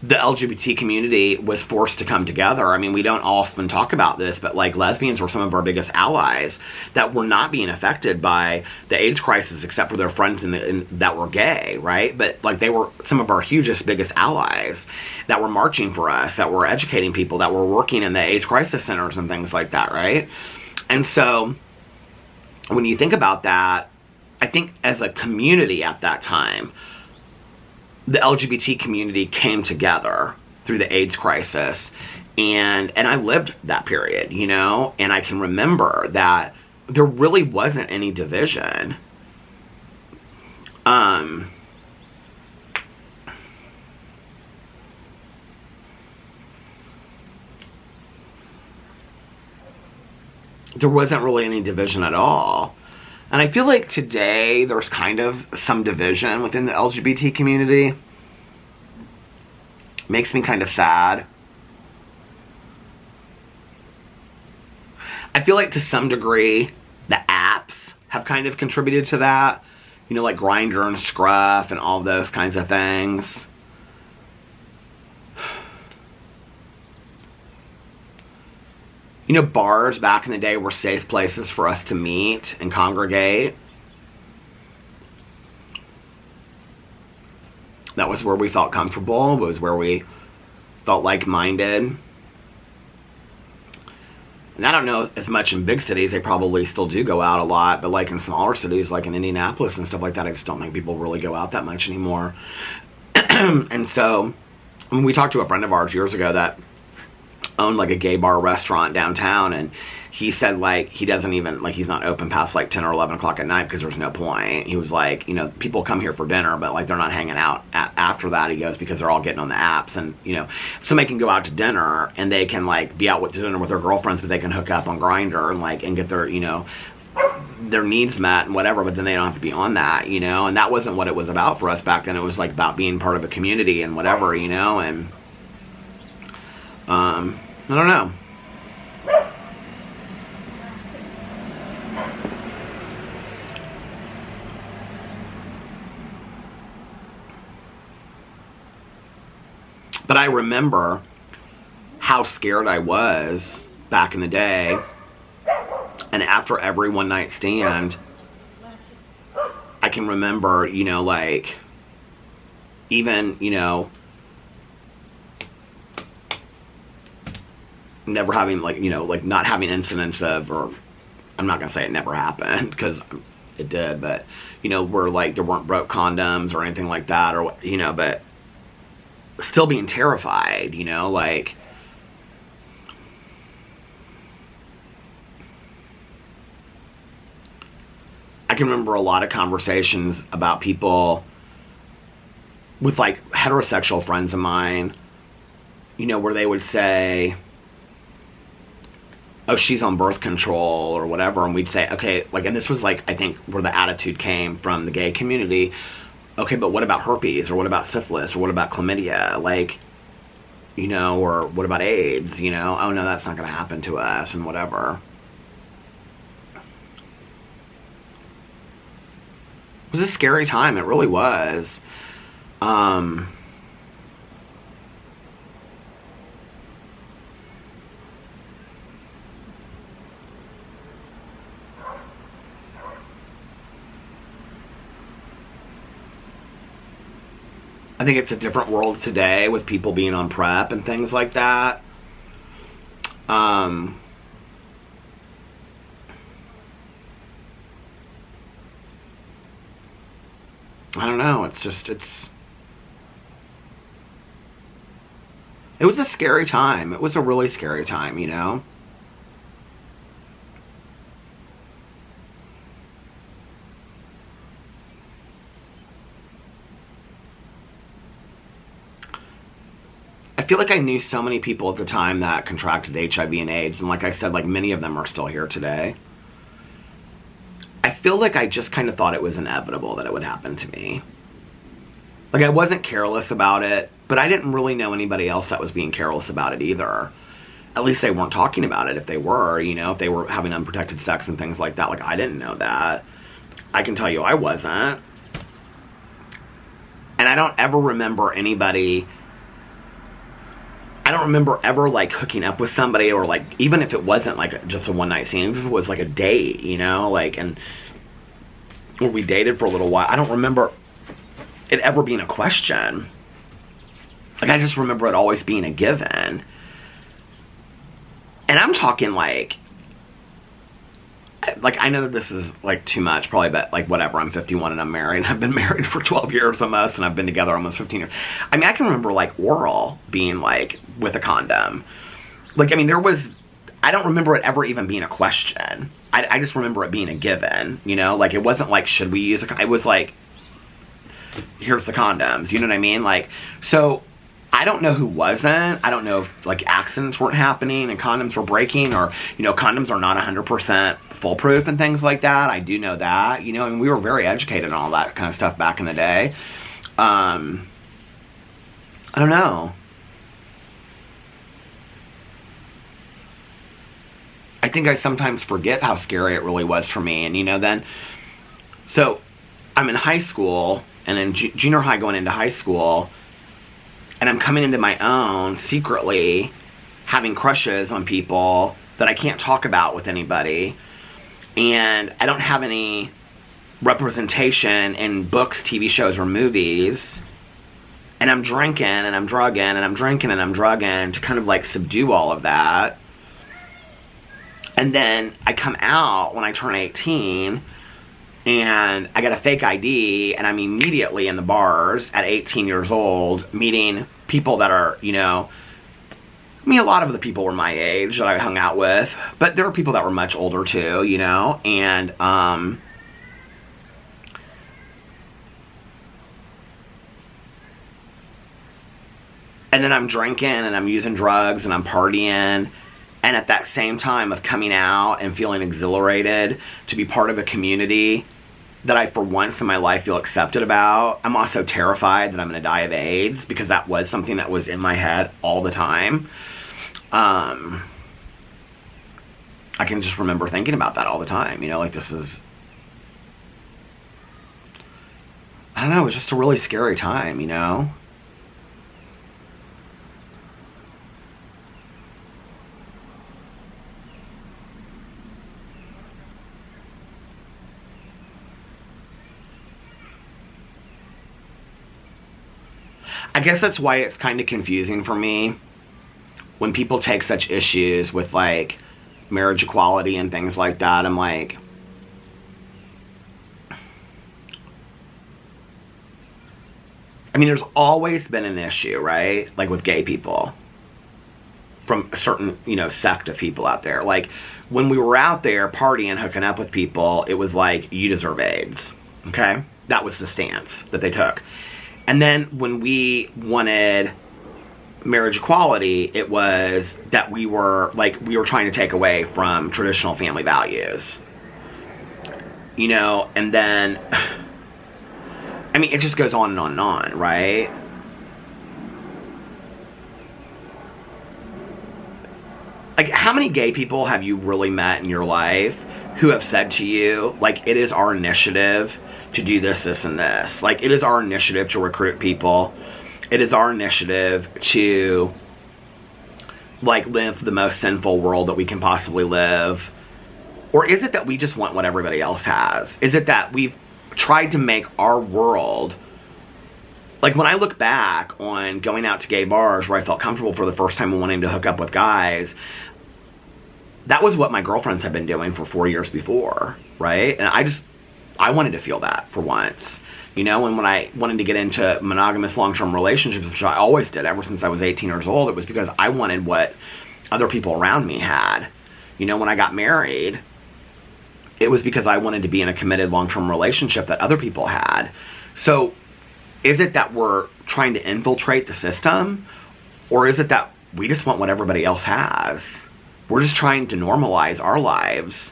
LGBT community was forced to come together. I mean, we don't often talk about this, but like lesbians were some of our biggest allies that were not being affected by the AIDS crisis except for their friends that were gay, right? But like they were some of our hugest, biggest allies that were marching for us, that were educating people, that were working in the AIDS crisis centers and things like that, right? And so when you think about that, I think as a community at that time, the LGBT community came together through the AIDS crisis, and I lived that period, you know, and I can remember that there really wasn't any division. There wasn't really any division at all. And I feel like today there's kind of some division within the LGBT community. Makes me kind of sad. I feel like to some degree the apps have kind of contributed to that. You know, like Grindr and Scruff and all those kinds of things. You know, bars back in the day were safe places for us to meet and congregate. That was where we felt comfortable. It was where we felt like-minded. And I don't know as much in big cities. They probably still do go out a lot, but like in smaller cities, like in Indianapolis and stuff like that, I just don't think people really go out that much anymore. And so, when we talked to a friend of ours years ago that owned like a gay bar restaurant downtown, and he said like he doesn't even, like, he's not open past like 10 or 11 o'clock at night because there's no point. He was like, you know, people come here for dinner, but like they're not hanging out after that, he goes, because they're all getting on the apps. And, you know, somebody can go out to dinner and they can like be out with dinner with their girlfriends, but they can hook up on Grindr and like and get their, you know, their needs met and whatever, but then they don't have to be on that, you know. And that wasn't what it was about for us back then. It was like about being part of a community and whatever, you know. And I don't know. But I remember how scared I was back in the day. And after every one night stand, I can remember, you know, like, even, you know, never having, like, you know, like not having incidents of, or I'm not going to say it never happened because it did, but, you know, where like there weren't broke condoms or anything like that, or, you know, but still being terrified, you know, like, I can remember a lot of conversations about people with like heterosexual friends of mine, you know, where they would say, oh, she's on birth control or whatever, and we'd say, okay, like, and this was like, I think where the attitude came from the gay community, okay, but what about herpes, or what about syphilis, or what about chlamydia, like, you know, or what about AIDS, you know, oh no, that's not going to happen to us, and whatever. It was a scary time, it really was. I think it's a different world today with people being on PrEP and things like that. I don't know. It's just, it was a scary time. It was a really scary time, you know? I feel like I knew so many people at the time that contracted HIV and AIDS, and like I said, like many of them are still here today. I feel like I just kind of thought it was inevitable that it would happen to me. Like, I wasn't careless about it, but I didn't really know anybody else that was being careless about it either. At least they weren't talking about it if they were, you know, if they were having unprotected sex and things like that. Like, I didn't know that. I can tell you I wasn't. And I don't ever remember anybody... I don't remember ever, like, hooking up with somebody, or, like, even if it wasn't, like, just a one-night stand, even if it was, like, a date, you know, like, and, or we dated for a little while, I don't remember it ever being a question. Like, I just remember it always being a given. And I'm talking, like, I know that this is, like, too much, probably, but, like, whatever, I'm 51 and I'm married, and I've been married for 12 years almost, and I've been together almost 15 years. I mean, I can remember, like, oral being, like, with a condom. Like, I mean, I don't remember it ever even being a question. I just remember it being a given, you know? Like, it wasn't like, should we use it was like, here's the condoms, you know what I mean? Like, so... I don't know who wasn't. I don't know if, like, accidents weren't happening and condoms were breaking, or, you know, condoms are not 100% foolproof and things like that. I do know that, you know, and we were very educated on all that kind of stuff back in the day. I don't know. I think I sometimes forget how scary it really was for me. And, you know, then, so I'm in high school, and then junior high going into high school, and I'm coming into my own secretly, having crushes on people that I can't talk about with anybody. And I don't have any representation in books, TV shows, or movies. And I'm drinking, and I'm drugging, and I'm drinking, and I'm drugging to kind of, like, subdue all of that. And then I come out when I turn 18, and I get a fake ID, and I'm immediately in the bars at 18 years old, meeting people that are, you know, I mean, a lot of the people were my age that I hung out with, but there were people that were much older too, you know, and then I'm drinking, and I'm using drugs, and I'm partying. And at that same time of coming out and feeling exhilarated to be part of a community that I, for once in my life, feel accepted about, I'm also terrified that I'm going to die of AIDS, because that was something that was in my head all the time. I can just remember thinking about that all the time, you know, like this is, I don't know, it was just a really scary time, you know? I guess that's why it's kind of confusing for me when people take such issues with, like, marriage equality and things like that. I'm like, I mean, there's always been an issue, right? Like with gay people from a certain, you know, sect of people out there. Like, when we were out there partying, hooking up with people, it was like, you deserve AIDS, okay? That was the stance that they took. And then when we wanted marriage equality, it was that we were trying to take away from traditional family values. You know, and then, I mean, it just goes on and on and on, right? Like, how many gay people have you really met in your life who have said to you, like, it is our initiative to do this, this, and this. Like, it is our initiative to recruit people. It is our initiative to, like, live the most sinful world that we can possibly live. Or is it that we just want what everybody else has? Is it that we've tried to make our world, like, when I look back on going out to gay bars where I felt comfortable for the first time and wanting to hook up with guys, that was what my girlfriends had been doing for 4 years before, right? And I wanted to feel that for once, you know. And when I wanted to get into monogamous long-term relationships, which I always did ever since I was 18 years old, it was because I wanted what other people around me had. You know, when I got married, it was because I wanted to be in a committed long-term relationship that other people had. So is it that we're trying to infiltrate the system, or is it that we just want what everybody else has? We're just trying to normalize our lives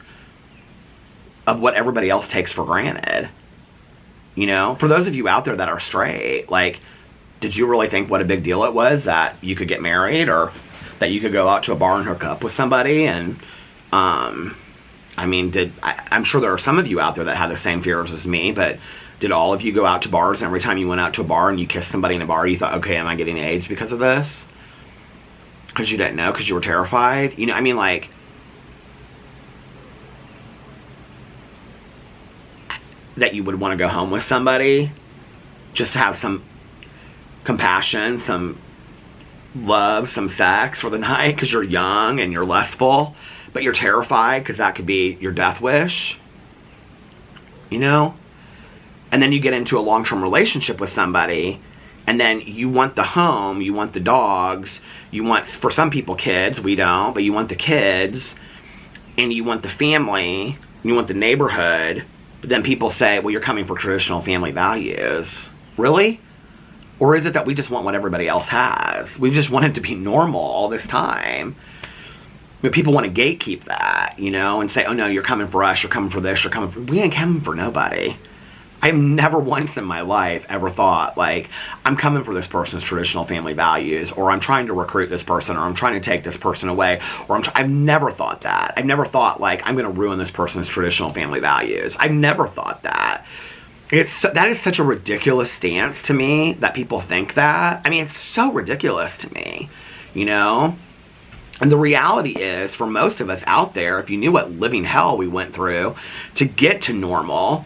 of what everybody else takes for granted. You know, for those of you out there that are straight, like, did you really think what a big deal it was that you could get married, or that you could go out to a bar and hook up with somebody? And, I mean, I'm sure there are some of you out there that had the same fears as me, but did all of you go out to bars, and every time you went out to a bar and you kissed somebody in a bar, you thought, okay, am I getting AIDS because of this? Because you didn't know, because you were terrified? You know, I mean, like, that you would want to go home with somebody just to have some compassion, some love, some sex for the night because you're young and you're lustful, but you're terrified because that could be your death wish, you know? And then you get into a long-term relationship with somebody, and then you want the home, you want the dogs, you want, for some people, kids. We don't, but you want the kids, and you want the family, you want the neighborhood. But then people say, well, you're coming for traditional family values. Really? Or is it that we just want what everybody else has? We've just wanted to be normal all this time. But people want to gatekeep that, you know, and say, oh no, you're coming for us, you're coming for this, you're coming for... We ain't coming for nobody. I've never once in my life ever thought, like, I'm coming for this person's traditional family values, or I'm trying to recruit this person, or I'm trying to take this person away, or I've never thought that. I've never thought, like, I'm going to ruin this person's traditional family values. I've never thought that. That is such a ridiculous stance to me, that people think that. I mean, it's so ridiculous to me, you know? And the reality is, for most of us out there, if you knew what living hell we went through to get to normal,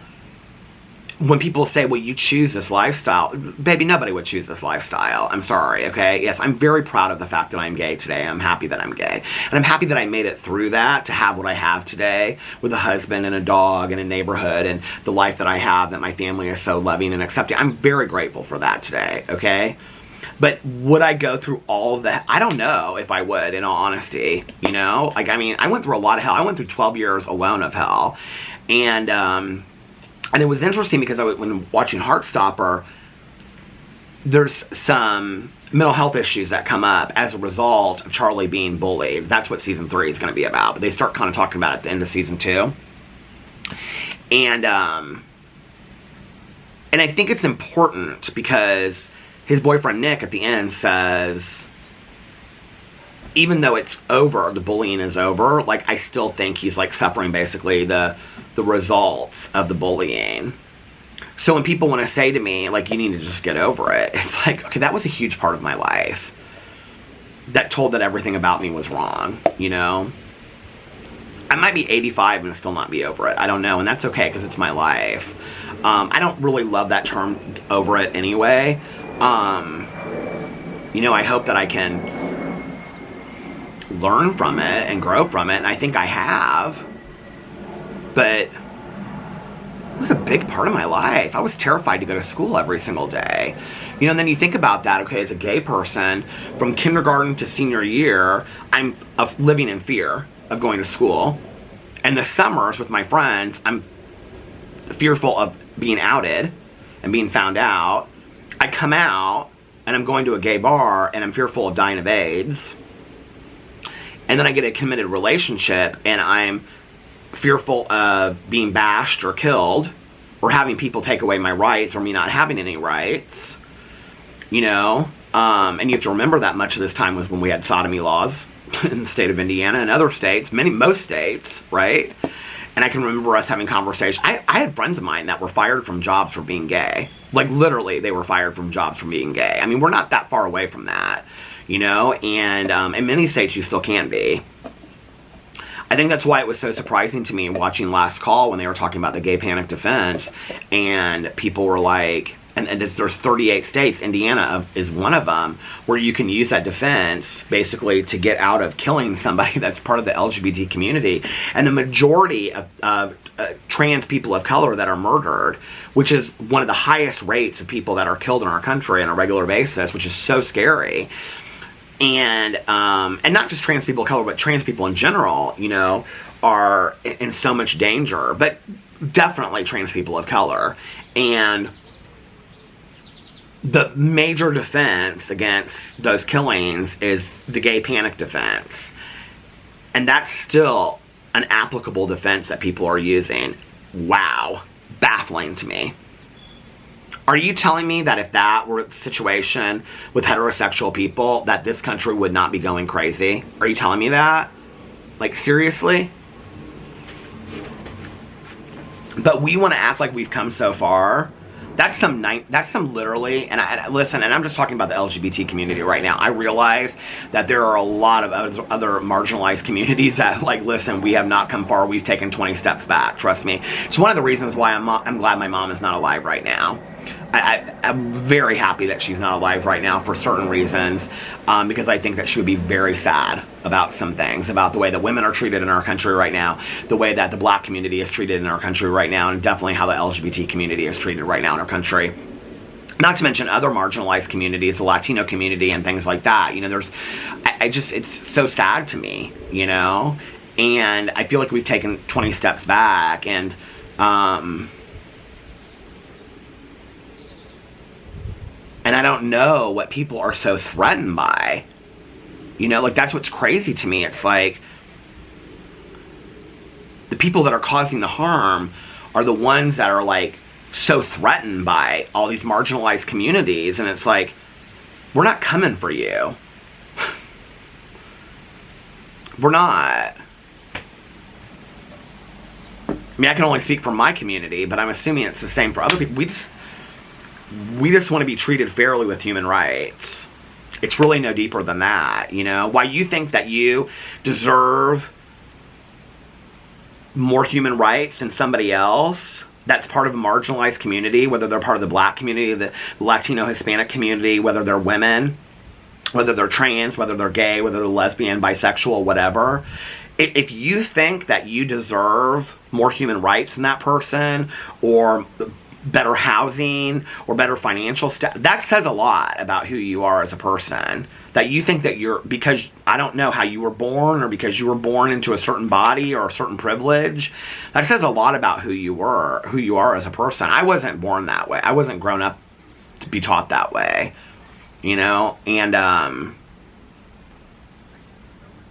when people say, well, you choose this lifestyle, baby, nobody would choose this lifestyle. I'm sorry, okay? Yes, I'm very proud of the fact that I'm gay today. I'm happy that I'm gay. And I'm happy that I made it through that to have what I have today with a husband and a dog and a neighborhood and the life that I have, that my family is so loving and accepting. I'm very grateful for that today, okay? But would I go through all of that? I don't know if I would, in all honesty, you know? Like, I mean, I went through a lot of hell. I went through 12 years alone of hell. And it was interesting because when watching Heartstopper, there's some mental health issues that come up as a result of Charlie being bullied. That's what season 3 is going to be about. But they start kind of talking about it at the end of season 2. And I think it's important because his boyfriend Nick at the end says, even though it's over, the bullying is over, like, I still think he's, like, suffering basically the results of the bullying. So when people want to say to me, like, you need to just get over it, it's like, okay, that was a huge part of my life that told that everything about me was wrong, you know? I might be 85 and still not be over it. I don't know, and that's okay because it's my life. I don't really love that term, over it, anyway. You know, I hope that I can learn from it and grow from it, and I think I have. But it was a big part of my life. I was terrified to go to school every single day. You know, and then you think about that, okay, as a gay person, from kindergarten to senior year, I'm living in fear of going to school. And the summers with my friends, I'm fearful of being outed and being found out. I come out and I'm going to a gay bar and I'm fearful of dying of AIDS. And then I get a committed relationship and I'm fearful of being bashed or killed or having people take away my rights or me not having any rights. You know? And you have to remember that much of this time was when we had sodomy laws in the state of Indiana and other states, most states, right? And I can remember us having conversations. I had friends of mine that were fired from jobs for being gay. Like, literally, they were fired from jobs for being gay. I mean, we're not that far away from that, you know? And in many states, you still can be. I think that's why it was so surprising to me watching Last Call when they were talking about the gay panic defense. And people were like, and there's 38 states, Indiana is one of them, where you can use that defense basically to get out of killing somebody that's part of the LGBT community. And the majority of trans people of color that are murdered, which is one of the highest rates of people that are killed in our country on a regular basis, which is so scary. And not just trans people of color, but trans people in general, you know, are in so much danger. But definitely trans people of color. And the major defense against those killings is the gay panic defense. And that's still an applicable defense that people are using. Wow. Baffling to me. Are you telling me that if that were the situation with heterosexual people, that this country would not be going crazy? Are you telling me that? Like, seriously? But we want to act like we've come so far. That's some literally, and listen, and I'm just talking about the LGBT community right now. I realize that there are a lot of other marginalized communities that, like, listen, we have not come far. We've taken 20 steps back. Trust me. It's one of the reasons why I'm glad my mom is not alive right now. I'm very happy that she's not alive right now for certain reasons, because I think that she would be very sad about some things, about the way that women are treated in our country right now, the way that the black community is treated in our country right now, and definitely how the LGBT community is treated right now in our country. Not to mention other marginalized communities, the Latino community and things like that. You know, it's so sad to me, you know? And I feel like we've taken 20 steps back, and I don't know what people are so threatened by. You know, like, that's what's crazy to me. It's like, the people that are causing the harm are the ones that are, like, so threatened by all these marginalized communities. And it's like, we're not coming for you. We're not. I mean, I can only speak for my community, but I'm assuming it's the same for other people. We just want to be treated fairly with human rights. It's really no deeper than that, you know? Why you think that you deserve more human rights than somebody else that's part of a marginalized community, whether they're part of the Black community, the Latino Hispanic community, whether they're women, whether they're trans, whether they're gay, whether they're lesbian, bisexual, whatever. If you think that you deserve more human rights than that person, or better housing, or better financial status, that says a lot about who you are as a person. That you think that you're, because I don't know how you were born, or because you were born into a certain body or a certain privilege, that says a lot about who you are as a person. I wasn't born that way. I wasn't grown up to be taught that way, you know, and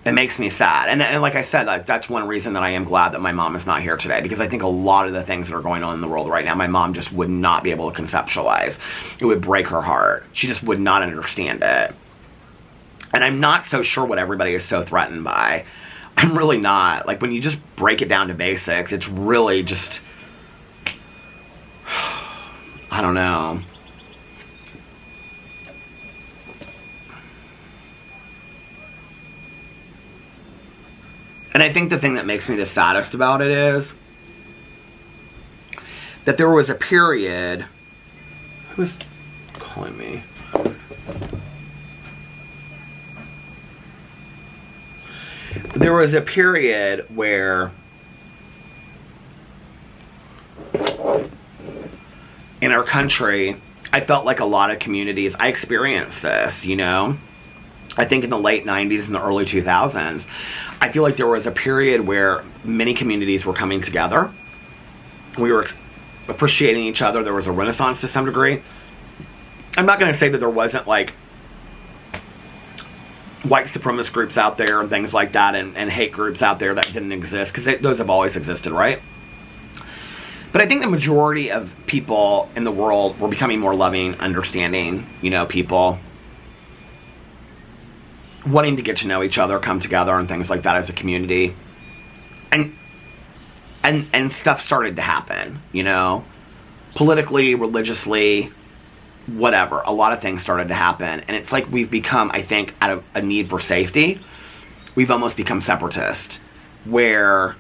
it makes me sad. And like I said, like, that's one reason that I am glad that my mom is not here today, because I think a lot of the things that are going on in the world right now, my mom just would not be able to conceptualize. It would break her heart. She just would not understand it. And I'm not so sure what everybody is so threatened by. I'm really not. Like, when you just break it down to basics, it's really just, I don't know. And I think the thing that makes me the saddest about it is that there was a period. Who's calling me? There was a period where in our country, I felt like a lot of communities, I experienced this, you know. I think in the late 90s and the early 2000s, I feel like there was a period where many communities were coming together. We were appreciating each other. There was a renaissance to some degree. I'm not going to say that there wasn't, like, white supremacist groups out there and things like that, and hate groups out there that didn't exist, because those have always existed, right? But I think the majority of people in the world were becoming more loving, understanding, you know, people wanting to get to know each other, come together, and things like that as a community. And stuff started to happen, you know, politically, religiously, whatever. A lot of things started to happen. And it's like we've become, I think, out of a need for safety, we've almost become separatist, where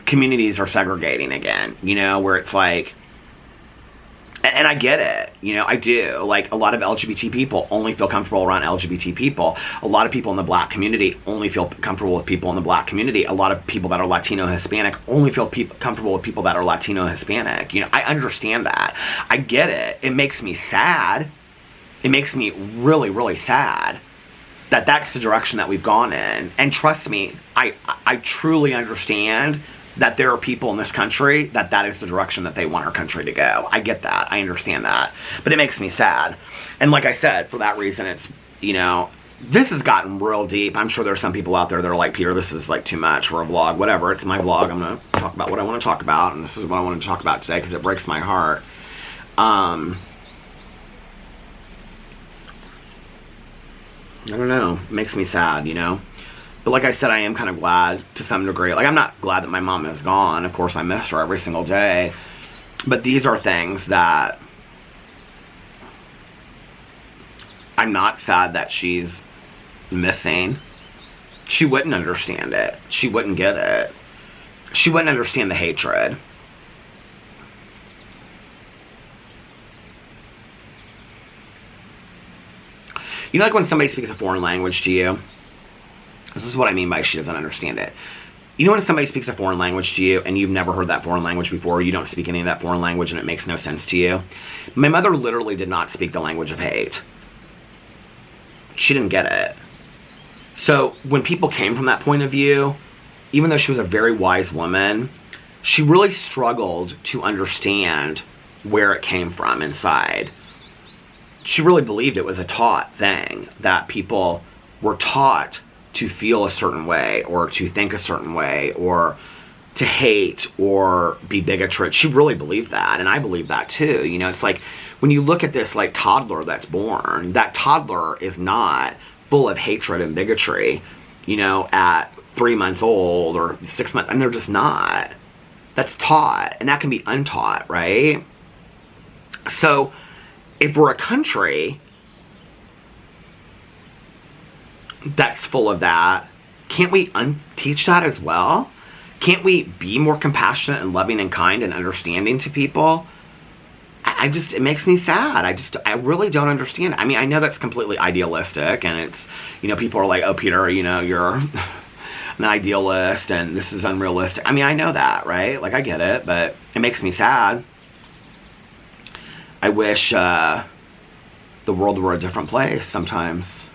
communities are segregating again, you know, where it's like, and I get it, you know, I do. Like, a lot of LGBT people only feel comfortable around LGBT people. A lot of people in the Black community only feel comfortable with people in the Black community. A lot of people that are Latino Hispanic only feel comfortable with people that are Latino Hispanic. You know, I understand that. I get it. It makes me sad. It makes me really, really sad that that's the direction that we've gone in. And trust me, I truly understand that there are people in this country that is the direction that they want our country to go. I get that. I understand that. But it makes me sad. And like I said, for that reason, it's, you know, this has gotten real deep. I'm sure there's some people out there that are like, Peter, this is like too much for a vlog. Whatever. It's my vlog. I'm going to talk about what I want to talk about. And this is what I want to talk about today because it breaks my heart. I don't know. It makes me sad, you know? But like I said, I am kind of glad to some degree. Like, I'm not glad that my mom is gone. Of course, I miss her every single day. But these are things that I'm not sad that she's missing. She wouldn't understand it. She wouldn't get it. She wouldn't understand the hatred. You know, like when somebody speaks a foreign language to you? This is what I mean by she doesn't understand it. You know when somebody speaks a foreign language to you and you've never heard that foreign language before, you don't speak any of that foreign language and it makes no sense to you? My mother literally did not speak the language of hate. She didn't get it. So when people came from that point of view, even though she was a very wise woman, she really struggled to understand where it came from inside. She really believed it was a taught thing, that people were taught to feel a certain way, or to think a certain way, or to hate, or be bigotry. She really believed that, and I believe that too. You know, it's like, when you look at this, like, toddler that's born, that toddler is not full of hatred and bigotry, you know, at 3 months old, or 6 months, and they're just not. That's taught, and that can be untaught, right? So, if we're a country that's full of that, can't we unteach that as well? Can't we be more compassionate and loving and kind and understanding to people? I just, it makes me sad. I really don't understand. I mean, I know that's completely idealistic, and it's, you know, people are like, oh, Peter, you know, you're an idealist and this is unrealistic. I mean, I know that, right? Like, I get it, but it makes me sad. I wish the world were a different place sometimes.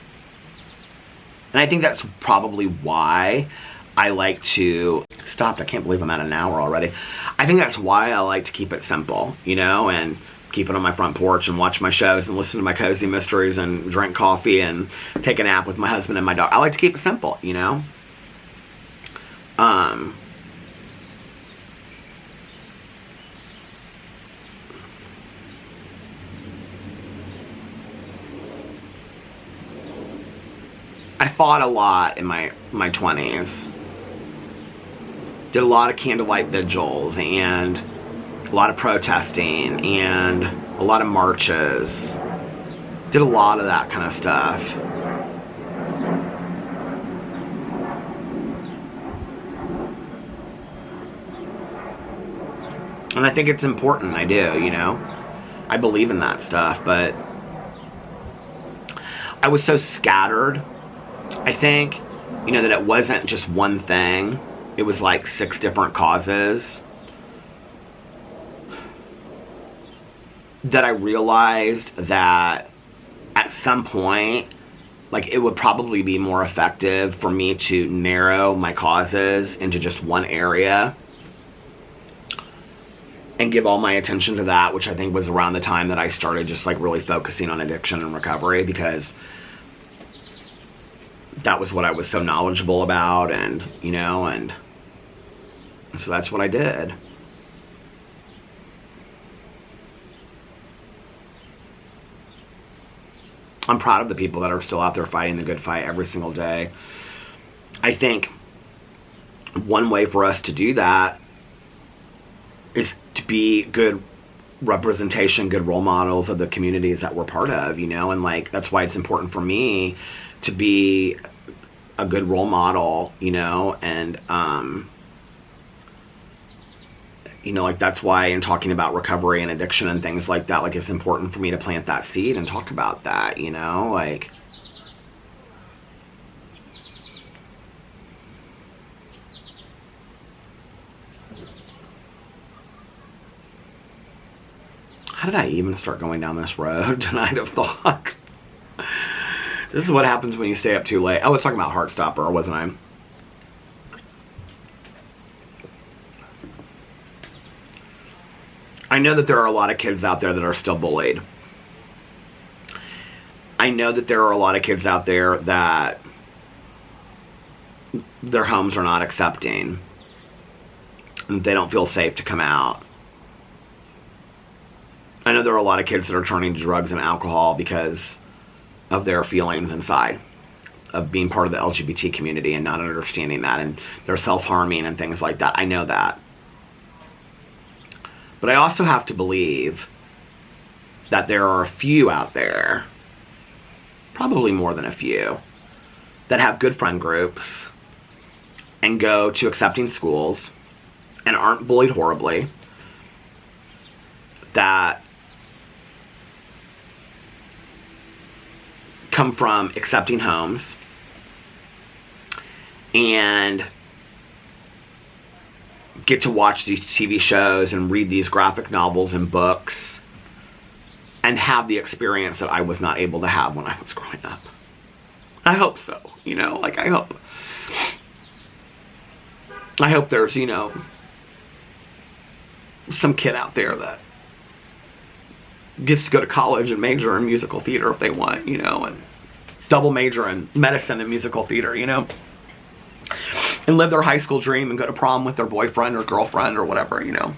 And I think that's probably why I like to... Stopped, I can't believe I'm at an hour already. I think that's why I like to keep it simple, you know, and keep it on my front porch and watch my shows and listen to my cozy mysteries and drink coffee and take a nap with my husband and my dog. I like to keep it simple, you know. I fought a lot in my 20s. Did a lot of candlelight vigils and a lot of protesting and a lot of marches. Did a lot of that kind of stuff. And I think it's important, I do, you know. I believe in that stuff, but I was so scattered, I think, you know, that it wasn't just one thing. It was like 6 different causes that I realized that at some point, like, it would probably be more effective for me to narrow my causes into just one area and give all my attention to that, which I think was around the time that I started just like really focusing on addiction and recovery, because that was what I was so knowledgeable about, and, you know, and so that's what I did. I'm proud of the people that are still out there fighting the good fight every single day. I think one way for us to do that is to be good representation, good role models of the communities that we're part of, you know, and like, that's why it's important for me to be a good role model, you know, and, you know, like, that's why in talking about recovery and addiction and things like that, like, it's important for me to plant that seed and talk about that, you know, like, how did I even start going down this road tonight of thought? This is what happens when you stay up too late. I was talking about Heartstopper, wasn't I? I know that there are a lot of kids out there that are still bullied. I know that there are a lot of kids out there that their homes are not accepting, and they don't feel safe to come out. I know there are a lot of kids that are turning to drugs and alcohol because of their feelings inside of being part of the LGBT community and not understanding that, and they're self-harming and things like that. I know that. But I also have to believe that there are a few out there, probably more than a few, that have good friend groups and go to accepting schools and aren't bullied horribly, that come from accepting homes and get to watch these TV shows and read these graphic novels and books and have the experience that I was not able to have when I was growing up. I hope so, you know, like, I hope there's, you know, some kid out there that gets to go to college and major in musical theater if they want, you know, and double major in medicine and musical theater, you know, and live their high school dream and go to prom with their boyfriend or girlfriend or whatever, you know.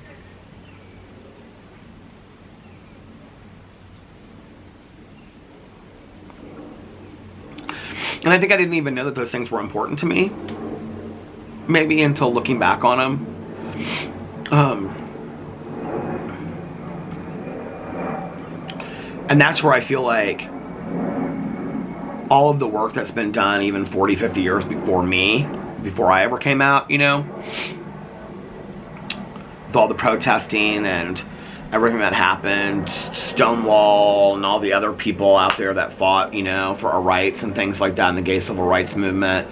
And I think I didn't even know that those things were important to me, maybe until looking back on them. And that's where I feel like all of the work that's been done even 40, 50 years before me, before I ever came out, you know, with all the protesting and everything that happened, Stonewall and all the other people out there that fought, you know, for our rights and things like that in the gay civil rights movement.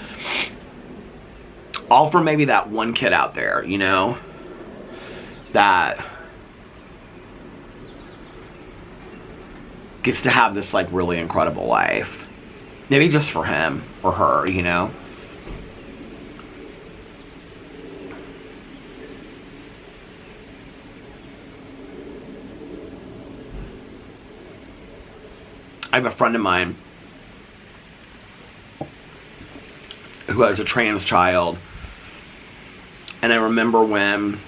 All for maybe that one kid out there, you know, that gets to have this, like, really incredible life. Maybe just for him or her, you know. I have a friend of mine who has a trans child, and I remember when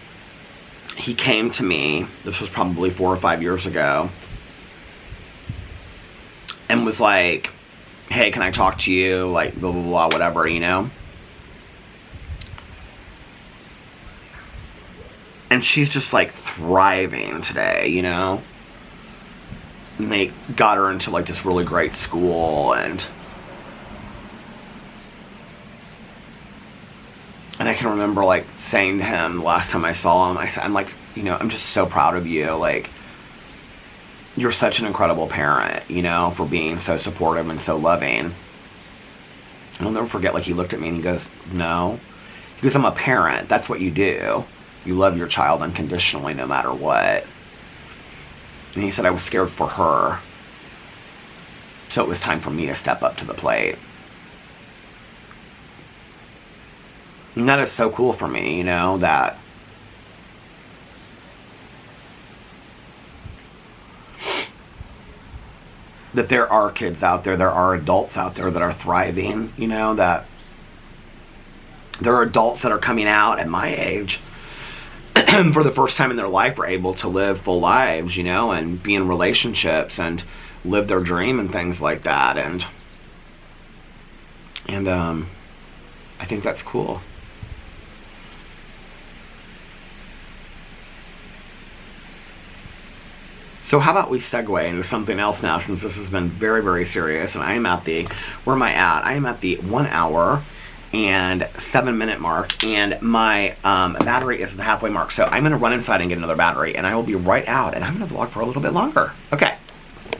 he came to me, this was probably 4 or 5 years ago, and was like, hey, can I talk to you, like, blah, blah, blah, whatever, you know? And she's just, like, thriving today, you know? And they got her into, like, this really great school, and I can remember, like, saying to him the last time I saw him, I'm like, you know, I'm just so proud of you, like, you're such an incredible parent, you know, for being so supportive and so loving. And I'll never forget, like, he looked at me and he goes, no. He goes, I'm a parent, that's what you do. You love your child unconditionally no matter what. And he said, I was scared for her. So it was time for me to step up to the plate. And that is so cool for me, you know, that there are kids out there, there are adults out there that are thriving, you know, that there are adults that are coming out at my age for the first time in their life are able to live full lives, you know, and be in relationships and live their dream and things like that. And I think that's cool. So how about we segue into something else now, since this has been very, very serious, and I am at the, where am I at? I am at the 1 hour and 7 minute mark, and my battery is at the halfway mark, so I'm going to run inside and get another battery, and I will be right out, and I'm going to vlog for a little bit longer. Okay,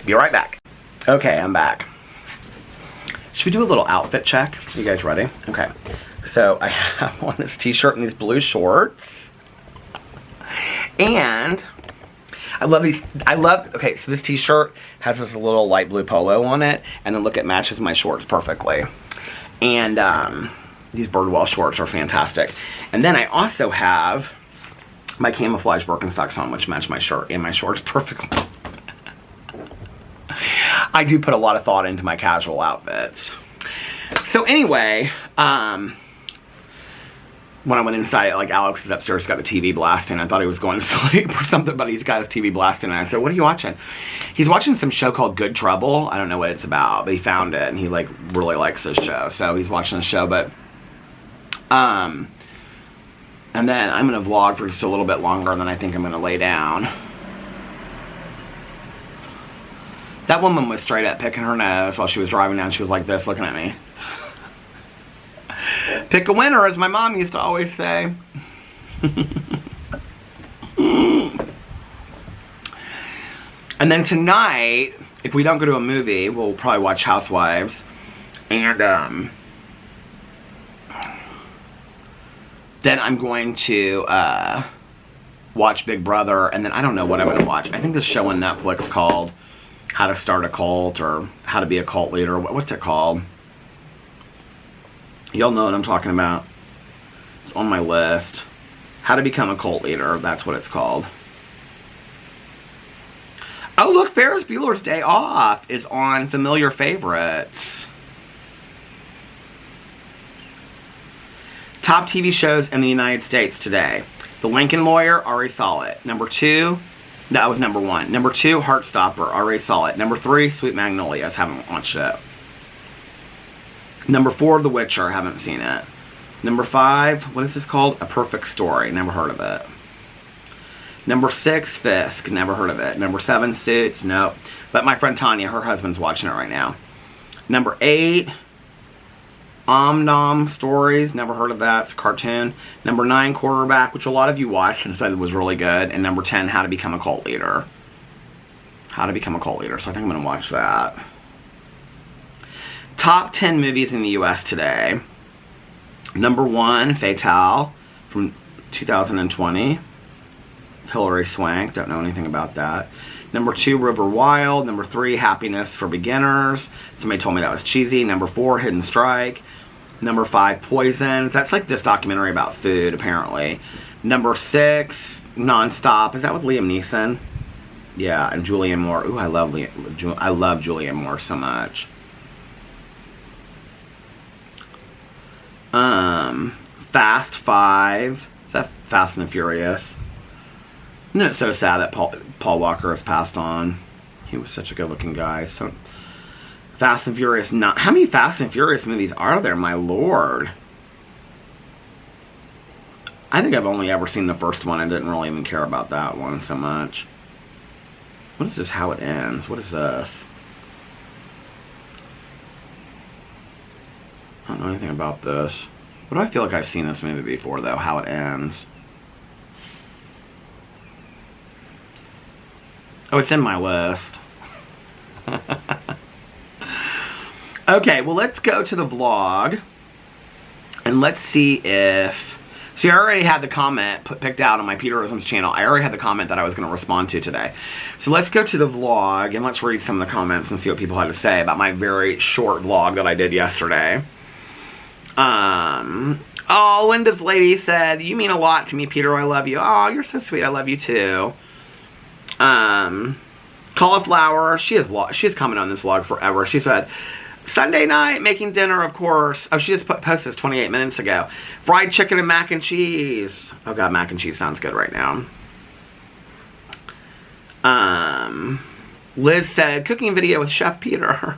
be right back. Okay, I'm back. Should we do a little outfit check? You guys ready? Okay, so I have on this t-shirt and these blue shorts, and I love these. Okay, so this t-shirt has this little light blue polo on it, and then look, it matches my shorts perfectly. And these Birdwell shorts are fantastic. And then I also have my camouflage Birkenstocks on, which match my shirt and my shorts perfectly. I do put a lot of thought into my casual outfits. So anyway, when I went inside, like, Alex is upstairs, got the TV blasting. I thought he was going to sleep or something, but he's got his TV blasting. And I said, what are you watching? He's watching some show called Good Trouble. I don't know what it's about, but he found it, and he, like, really likes this show. So he's watching the show, but, and then I'm going to vlog for just a little bit longer, and then I think I'm going to lay down. That woman was straight up picking her nose while she was driving down. She was like this, looking at me. Pick a winner, as my mom used to always say. And then tonight, if we don't go to a movie, we'll probably watch Housewives. And then I'm going to watch Big Brother. And then I don't know what I'm going to watch. I think this show on Netflix called How to Start a Cult, or How to Be a Cult Leader. What's it called? Y'all know what I'm talking about. It's on my list. How to Become a Cult Leader. That's what it's called. Oh, look, Ferris Bueller's Day Off is on Familiar Favorites. Top TV shows in the United States today. The Lincoln Lawyer, already saw it. Number 2, that was number 1. Number 2, Heartstopper, already saw it. Number 3, Sweet Magnolias, haven't watched it. Number 4, The Witcher, haven't seen it. Number 5, what is this called? A Perfect Story, never heard of it. Number 6, Fisk, never heard of it. Number 7, Suits, nope. But my friend Tanya, her husband's watching it right now. Number 8, Nom Stories, never heard of that. It's a cartoon. Number 9, Quarterback, which a lot of you watched and said it was really good. And number 10, How to Become a Cult Leader. How to Become a Cult Leader. So I think I'm going to watch that. Top 10 movies in the U.S. today. Number 1, Fatale from 2020. Hilary Swank. Don't know anything about that. Number 2, River Wild. Number 3, Happiness for Beginners. Somebody told me that was cheesy. Number 4, Hidden Strike. Number 5, Poison. That's like this documentary about food, apparently. Number 6, Nonstop. Is that with Liam Neeson? Yeah, and Julianne Moore. Ooh, I love Julianne Moore so much. Fast 5. Is that Fast and the Furious? Isn't it so sad that Paul Walker has passed on? He was such a good-looking guy. So, Fast and Furious. How many Fast and Furious movies are there, my lord? I think I've only ever seen the first one. I didn't really even care about that one so much. What is this? How It Ends? What is this? I don't know anything about this. What do I feel like I've seen this movie before, though? How It Ends. Oh, it's in my list. Okay, well, let's go to the vlog. And let's see if... See, I already had the comment picked out on my Peterisms channel. I already had the comment that I was going to respond to today. So let's go to the vlog and let's read some of the comments and see what people had to say about my very short vlog that I did yesterday. Oh, Linda's lady said, "You mean a lot to me, Peter. I love you." Oh, you're so sweet. I love you too. Cauliflower, she has commented on this vlog forever. She said, "Sunday night, making dinner, of course." Oh, she just posted this 28 minutes ago. "Fried chicken and mac and cheese." Oh god, mac and cheese sounds good right now. Liz said, "Cooking video with Chef Peter."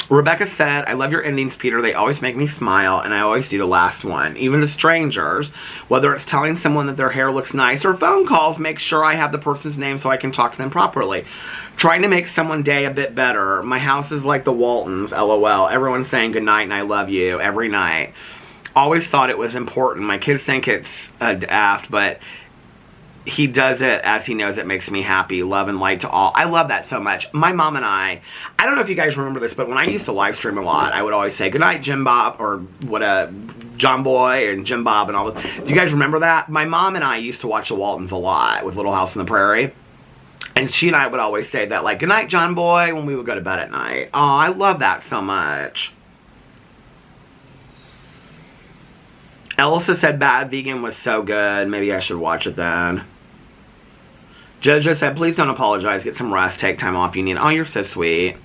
Rebecca said, "I love your endings, Peter. They always make me smile, and I always do the last one. Even to strangers, whether it's telling someone that their hair looks nice or phone calls, make sure I have the person's name so I can talk to them properly. Trying to make someone's day a bit better. My house is like the Waltons, LOL. Everyone's saying goodnight and I love you every night. Always thought it was important. My kids think it's daft, but he does it as he knows it makes me happy. Love and light to all." I love that so much. My mom and I don't know if you guys remember this, but when I used to live stream a lot, I would always say, "Good night, Jim Bob," or John Boy and Jim Bob and all this. Do you guys remember that? My mom and I used to watch the Waltons a lot with Little House on the Prairie. And she and I would always say that, like, "Good night, John Boy," when we would go to bed at night. Oh, I love that so much. Elsa said, "Bad Vegan was so good. Maybe I should watch it then." Jojo said, "Please don't apologize. Get some rest. Take time off you need." Oh, you're so sweet.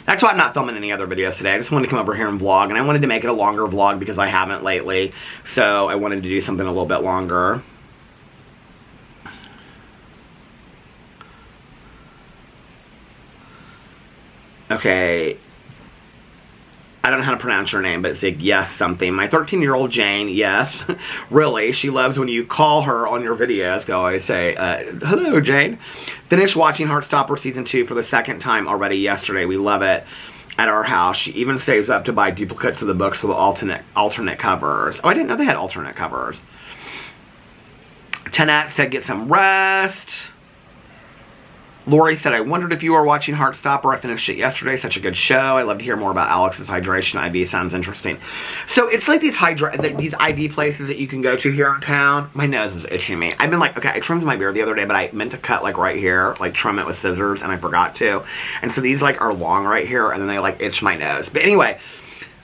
That's why I'm not filming any other videos today. I just wanted to come over here and vlog. And I wanted to make it a longer vlog because I haven't lately. So I wanted to do something a little bit longer. Okay. I don't know how to pronounce her name, but it's like yes something. My 13-year-old Jane, yes, really, she loves when you call her on your videos. Go always say, "Hello, Jane." Finished watching Heartstopper Season 2 for the second time already yesterday. We love it at our house. She even saves up to buy duplicates of the books with alternate covers. Oh, I didn't know they had alternate covers. Tanat said, "Get some rest." Lori said, "I wondered if you were watching Heartstopper. I finished it yesterday. Such a good show. I'd love to hear more about Alex's hydration IV. Sounds interesting." So it's like these IV places that you can go to here in town. My nose is itching me. I've been like, okay, I trimmed my beard the other day, but I meant to cut like right here, like trim it with scissors, and I forgot to. And so these like are long right here, and then they like itch my nose. But anyway,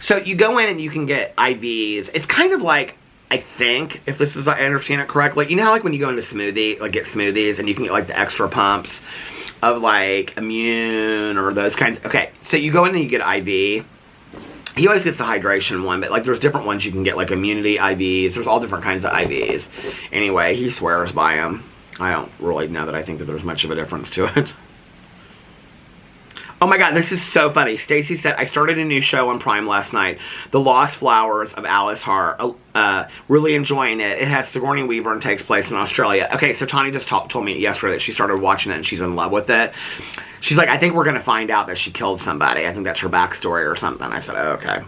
so you go in and you can get IVs. It's kind of like, I think, if this is, I understand it correctly, you know how like when you go into get smoothies and you can get like the extra pumps of like Immune or those kinds. Okay, so you go in and you get IV. He always gets the hydration one, but like there's different ones you can get, like immunity IVs. There's all different kinds of IVs. Anyway, he swears by them. I don't really know that I think that there's much of a difference to it. Oh my god, this is so funny. Stacy said, I started a new show on Prime last night, The Lost Flowers of Alice Hart. Really enjoying it. It has Sigourney Weaver and takes place in Australia. Okay, so Tanya just told me yesterday that she started watching it and she's in love with it. She's like, I think we're going to find out that she killed somebody. I think that's her backstory or something. I said, oh, okay.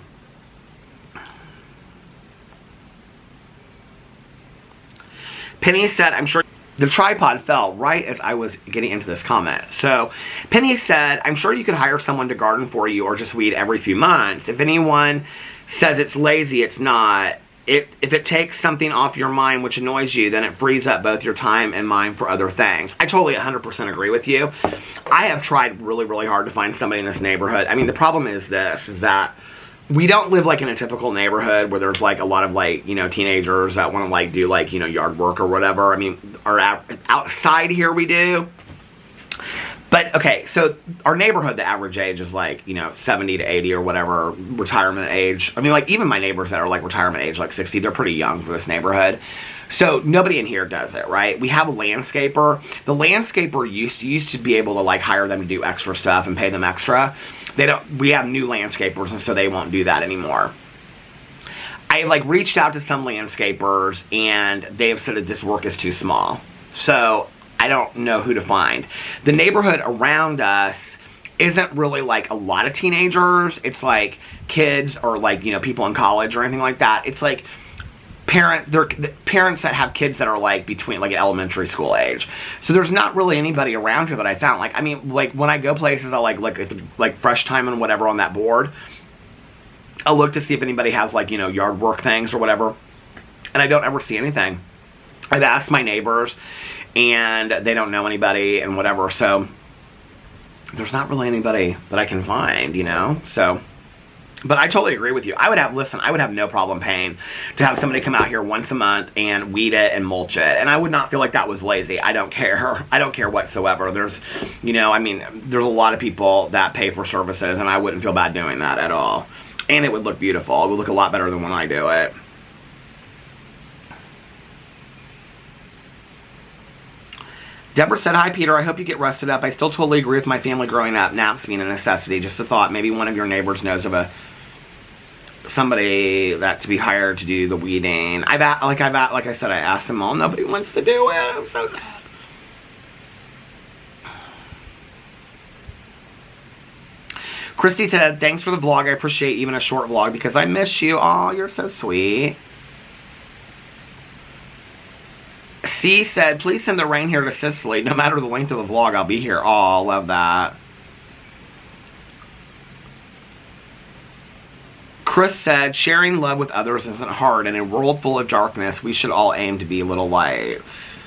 Penny said, I'm sure... The tripod fell right as I was getting into this comment. So, Penny said, I'm sure you could hire someone to garden for you or just weed every few months. If anyone says it's lazy, it's not. If it takes something off your mind which annoys you, then it frees up both your time and mind for other things. I totally 100% agree with you. I have tried really, really hard to find somebody in this neighborhood. I mean, the problem is this, is that we don't live like in a typical neighborhood where there's like a lot of like, you know, teenagers that want to like do like, you know, yard work or whatever. I mean, outside here we do. But okay, so our neighborhood, the average age is like, you know, 70 to 80 or whatever, retirement age. I mean, like even my neighbors that are like retirement age, like 60, they're pretty young for this neighborhood. So nobody in here does it, right? We have a landscaper. The landscaper used to be able to like hire them to do extra stuff and pay them extra. We have new landscapers, and so they won't do that anymore. I like reached out to some landscapers and they have said that this work is too small. So I don't know who to find. The neighborhood around us isn't really like a lot of teenagers. It's like kids or like, you know, people in college or anything like that. It's like parents that have kids that are like between like elementary school age. So there's not really anybody around here that I found. Like, I mean, like when I go places, I'll like look at the, like Fresh Time and whatever on that board. I'll look to see if anybody has like, you know, yard work things or whatever. And I don't ever see anything. I've asked my neighbors and they don't know anybody and whatever. So there's not really anybody that I can find, you know, so. But I totally agree with you. I would have no problem paying to have somebody come out here once a month and weed it and mulch it. And I would not feel like that was lazy. I don't care. I don't care whatsoever. There's, you know, I mean, there's a lot of people that pay for services and I wouldn't feel bad doing that at all. And it would look beautiful. It would look a lot better than when I do it. Deborah said, hi, Peter. I hope you get rested up. I still totally agree with my family growing up. Naps being a necessity. Just a thought. Maybe one of your neighbors knows of somebody that to be hired to do the weeding. Like I said, I asked them all. Nobody wants to do it. I'm so sad. Christy said, thanks for the vlog. I appreciate even a short vlog because I miss you. Oh, you're so sweet. C said, please send the rain here to Sicily. No matter the length of the vlog, I'll be here. Oh, love that. Chris said, sharing love with others isn't hard. In a world full of darkness, we should all aim to be little lights.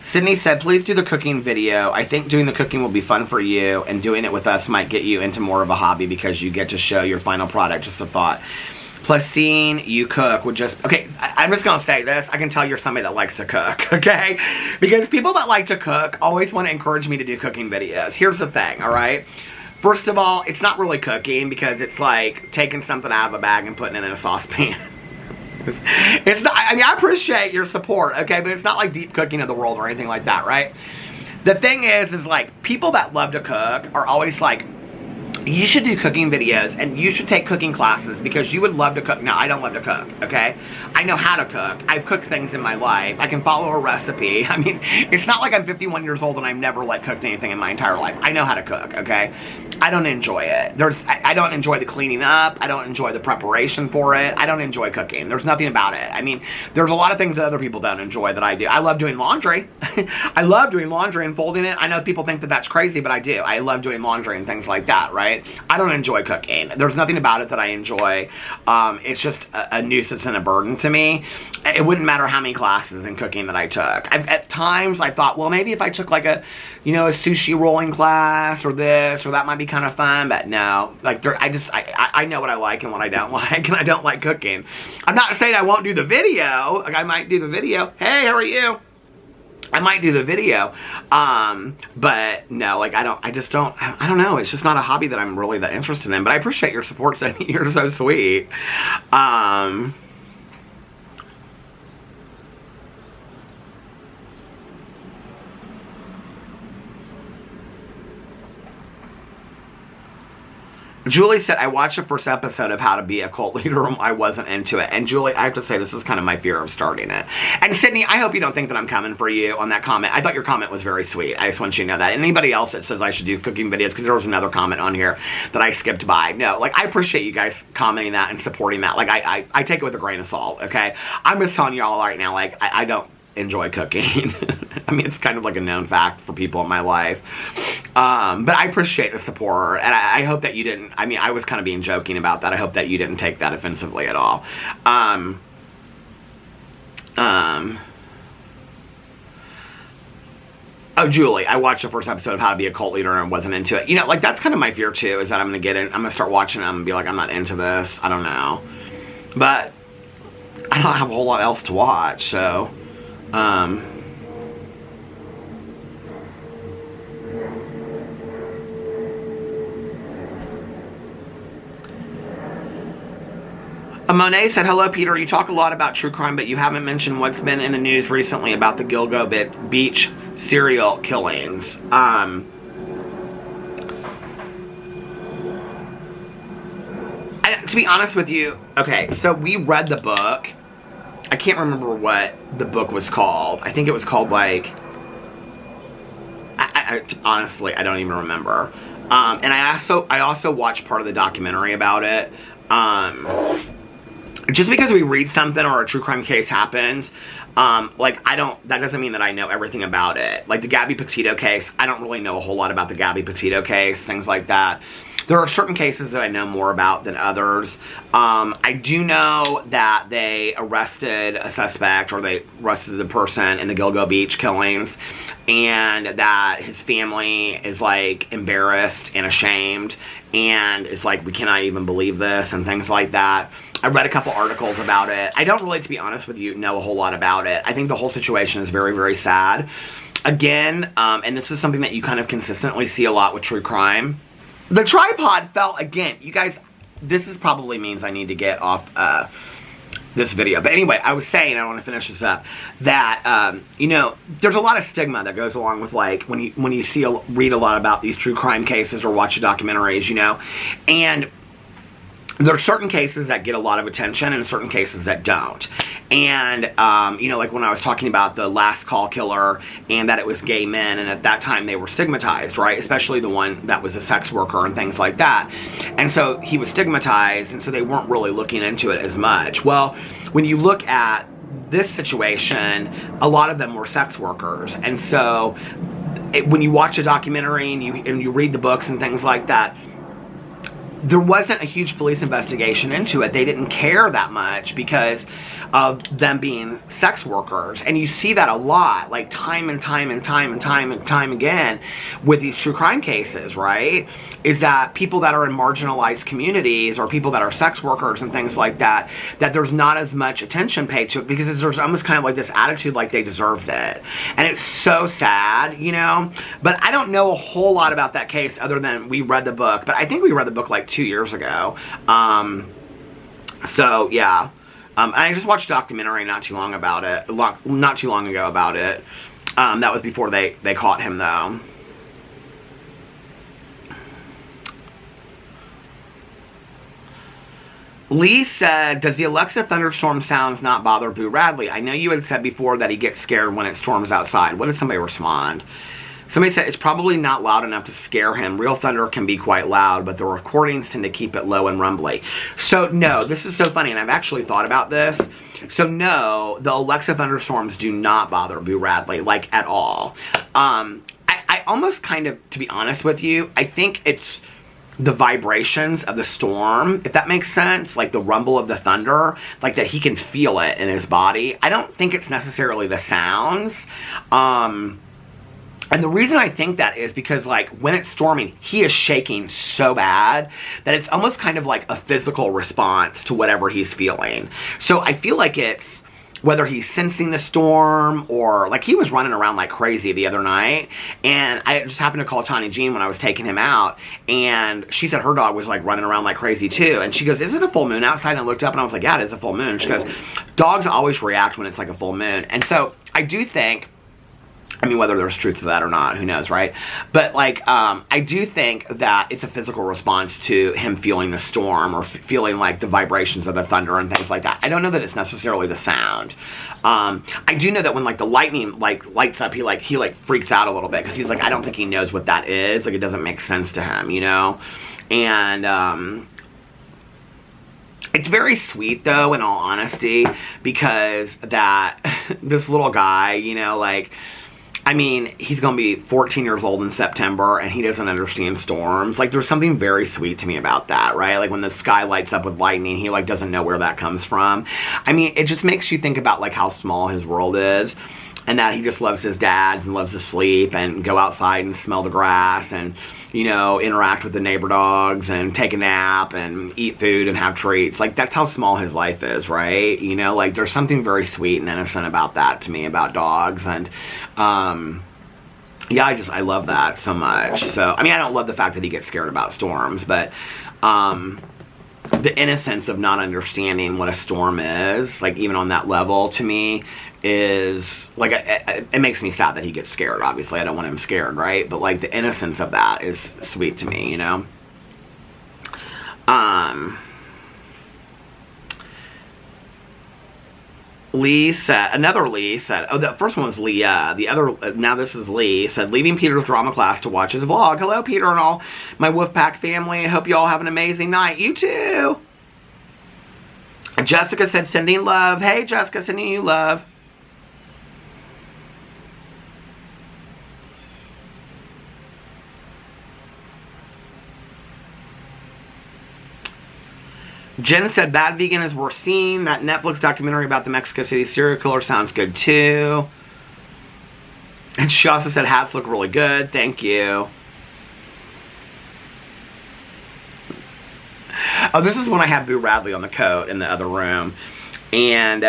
Sydney said, please do the cooking video. I think doing the cooking will be fun for you, and doing it with us might get you into more of a hobby because you get to show your final product. Just a thought. Plus, seeing you cook would just... Okay, I'm just going to say this. I can tell you're somebody that likes to cook, okay? Because people that like to cook always want to encourage me to do cooking videos. Here's the thing, all right? First of all, it's not really cooking because it's like taking something out of a bag and putting it in a saucepan. It's not... I mean, I appreciate your support, okay? But it's not like deep cooking of the world or anything like that, right? The thing is like, people that love to cook are always like, you should do cooking videos and you should take cooking classes because you would love to cook. No, I don't love to cook, okay? I know how to cook. I've cooked things in my life. I can follow a recipe. I mean, it's not like I'm 51 years old and I've never like cooked anything in my entire life. I know how to cook, okay? I don't enjoy it. I don't enjoy the cleaning up. I don't enjoy the preparation for it. I don't enjoy cooking. There's nothing about it. I mean, there's a lot of things that other people don't enjoy that I do. I love doing laundry. I love doing laundry and folding it. I know people think that that's crazy, but I do. I love doing laundry and things like that, right? I don't enjoy cooking. There's nothing about it that I enjoy. It's just a nuisance and a burden to me. It wouldn't matter how many classes in cooking that I took. At times I thought, well, maybe if I took like a sushi rolling class or this or that might be kind of fun, but no. Like I know what I like and what I don't like, and I don't like cooking. I'm not saying I won't do the video. Like I might do the video. Hey, how are you? I might do the video, but no, like I don't know. It's just not a hobby that I'm really that interested in, but I appreciate your support, Cindy. You're so sweet. Julie said, I watched the first episode of How to Be a Cult Leader. I wasn't into it. And Julie, I have to say, this is kind of my fear of starting it. And Sydney, I hope you don't think that I'm coming for you on that comment. I thought your comment was very sweet. I just want you to know that. And anybody else that says I should do cooking videos, because there was another comment on here that I skipped by. No, like, I appreciate you guys commenting that and supporting that. Like, I take it with a grain of salt, okay? I'm just telling you all right now, like, I don't enjoy cooking. I mean, it's kind of like a known fact for people in my life. But I appreciate the support, and I hope that you didn't, I mean, I was kind of being joking about that. I hope that you didn't take that offensively at all. Oh, Julie, I watched the first episode of How to Be a Cult Leader and wasn't into it. You know, like, that's kind of my fear, too, is that I'm going to start watching them and be like, I'm not into this. I don't know. But I don't have a whole lot else to watch, so... Monet said, hello, Peter. You talk a lot about true crime, but you haven't mentioned what's been in the news recently about the Gilgo Beach serial killings. To be honest with you, okay, so we read the book. I can't remember what the book was called. I think it was called, like... honestly, I don't even remember. And I also watched part of the documentary about it. Just because we read something or a true crime case happens, like, that doesn't mean that I know everything about it. Like, the Gabby Petito case, I don't really know a whole lot about the Gabby Petito case, things like that. There are certain cases that I know more about than others. I do know that they arrested a suspect, or they arrested the person in the Gilgo Beach killings, and that his family is, like, embarrassed and ashamed, and it's like, we cannot even believe this, and things like that. I read a couple articles about it. I don't really, to be honest with you, know a whole lot about it. I think the whole situation is very, very sad. Again, and this is something that you kind of consistently see a lot with true crime. The tripod fell again. You guys, this is probably means I need to get off this video. But anyway, I was saying, I want to finish this up, that, you know, there's a lot of stigma that goes along with, like, when you read a lot about these true crime cases or watch the documentaries, you know, and there are certain cases that get a lot of attention and certain cases that don't. And, you know, like when I was talking about the last call killer and that it was gay men, and at that time they were stigmatized, right? Especially the one that was a sex worker and things like that. And so he was stigmatized, and so they weren't really looking into it as much. Well, when you look at this situation, a lot of them were sex workers. And so when you watch a documentary and you read the books and things like that, there wasn't a huge police investigation into it. They didn't care that much because of them being sex workers. And you see that a lot, like time and time again with these true crime cases, right? Is that people that are in marginalized communities or people that are sex workers and things like that, that there's not as much attention paid to it because there's almost kind of like this attitude like they deserved it. And it's so sad, you know? But I don't know a whole lot about that case other than we read the book. But I think we read the book like 2 years ago. So yeah. And I just watched a documentary not too long ago about it. That was before they caught him, though. Lee said, does the Alexa thunderstorm sounds not bother Boo Radley? I know you had said before that he gets scared when it storms outside. What did somebody respond? Somebody said, it's probably not loud enough to scare him. Real thunder can be quite loud, but the recordings tend to keep it low and rumbly. So, no, this is so funny, and I've actually thought about this. So, no, the Alexa thunderstorms do not bother Boo Radley, like, at all. I almost kind of, to be honest with you, I think it's the vibrations of the storm, if that makes sense, like the rumble of the thunder, like that he can feel it in his body. I don't think it's necessarily the sounds. And the reason I think that is because, like, when it's storming, he is shaking so bad that it's almost kind of like a physical response to whatever he's feeling. So I feel like it's whether he's sensing the storm or, like, he was running around like crazy the other night. And I just happened to call Tawny Jean when I was taking him out. And she said her dog was, like, running around like crazy, too. And she goes, is it a full moon outside? And I looked up and I was like, yeah, it is a full moon. She goes, dogs always react when it's like a full moon. And so I do think I mean, whether there's truth to that or not, who knows, right? But, like, I do think that it's a physical response to him feeling the storm or feeling, like, the vibrations of the thunder and things like that. I don't know that it's necessarily the sound. I do know that when, like, the lightning, like, lights up, he freaks out a little bit because he's like, I don't think he knows what that is. Like, it doesn't make sense to him, you know? And, it's very sweet, though, in all honesty, because that, this little guy, you know, like, I mean, he's going to be 14 years old in September, and he doesn't understand storms. Like, there's something very sweet to me about that, right? Like, when the sky lights up with lightning, he, like, doesn't know where that comes from. I mean, it just makes you think about, like, how small his world is, and that he just loves his dads and loves to sleep and go outside and smell the grass and, you know, interact with the neighbor dogs and take a nap and eat food and have treats. Like, that's how small his life is, right? You know, like, there's something very sweet and innocent about that to me, about dogs. And, yeah, I love that so much. So, I mean, I don't love the fact that he gets scared about storms, but, the innocence of not understanding what a storm is, like, even on that level, to me, is, like, it makes me sad that he gets scared, obviously. I don't want him scared, right? But, like, the innocence of that is sweet to me, you know? Lee said, another Lee said, oh, the first one was Leah. The other, now this is Lee, said, leaving Peter's drama class to watch his vlog. Hello, Peter and all my Wolfpack family. I hope you all have an amazing night. You too. Jessica said, sending love. Hey, Jessica, sending you love. Jen said, Bad Vegan is worth seeing. That Netflix documentary about the Mexico City serial killer sounds good too. And she also said, hats look really good. Thank you. Oh, this is when I had Boo Radley on the coat in the other room. And,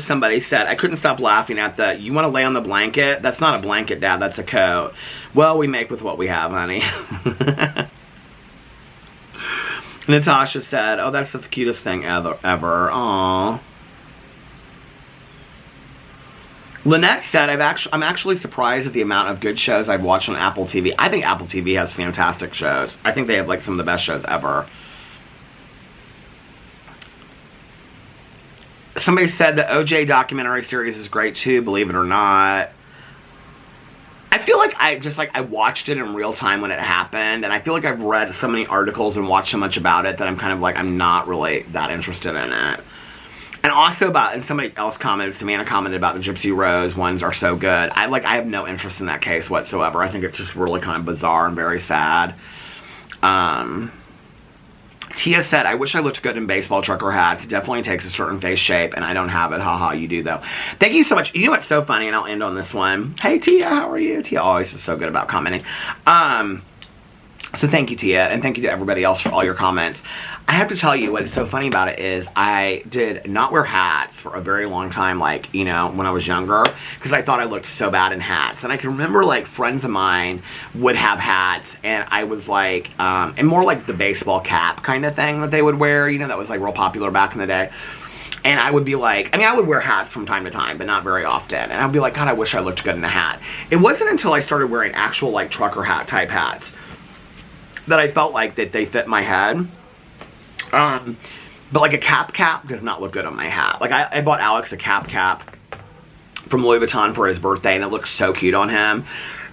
somebody said, I couldn't stop laughing at the, you want to lay on the blanket? That's not a blanket, Dad. That's a coat. Well, we make with what we have, honey. Natasha said, oh, that's the cutest thing ever. Aww. Lynette said, I'm actually surprised at the amount of good shows I've watched on Apple TV. I think Apple TV has fantastic shows. I think they have, like, some of the best shows ever. Somebody said the OJ documentary series is great too, believe it or not. I feel like I watched it in real time when it happened, and I feel like I've read so many articles and watched so much about it that I'm kind of like, I'm not really that interested in it. And also and somebody else commented, Samantha commented about the Gypsy Rose ones are so good. I have no interest in that case whatsoever. I think it's just really kind of bizarre and very sad. Tia said, I wish I looked good in baseball trucker hats. It definitely takes a certain face shape, and I don't have it. Haha, you do, though. Thank you so much. You know what's so funny, and I'll end on this one. Hey, Tia, how are you? Tia always is so good about commenting. So thank you, Tia, and thank you to everybody else for all your comments. I have to tell you what is so funny about it is I did not wear hats for a very long time, like, you know, when I was younger, because I thought I looked so bad in hats. And I can remember, like, friends of mine would have hats, and I was like, and more like the baseball cap kind of thing that they would wear, you know, that was, like, real popular back in the day. And I would be like, I mean, I would wear hats from time to time, but not very often. And I'd be like, God, I wish I looked good in a hat. It wasn't until I started wearing actual, like, trucker hat type hats that I felt like that they fit my head. But like a cap does not look good on my hat. Like I bought Alex a cap from Louis Vuitton for his birthday, and it looked so cute on him.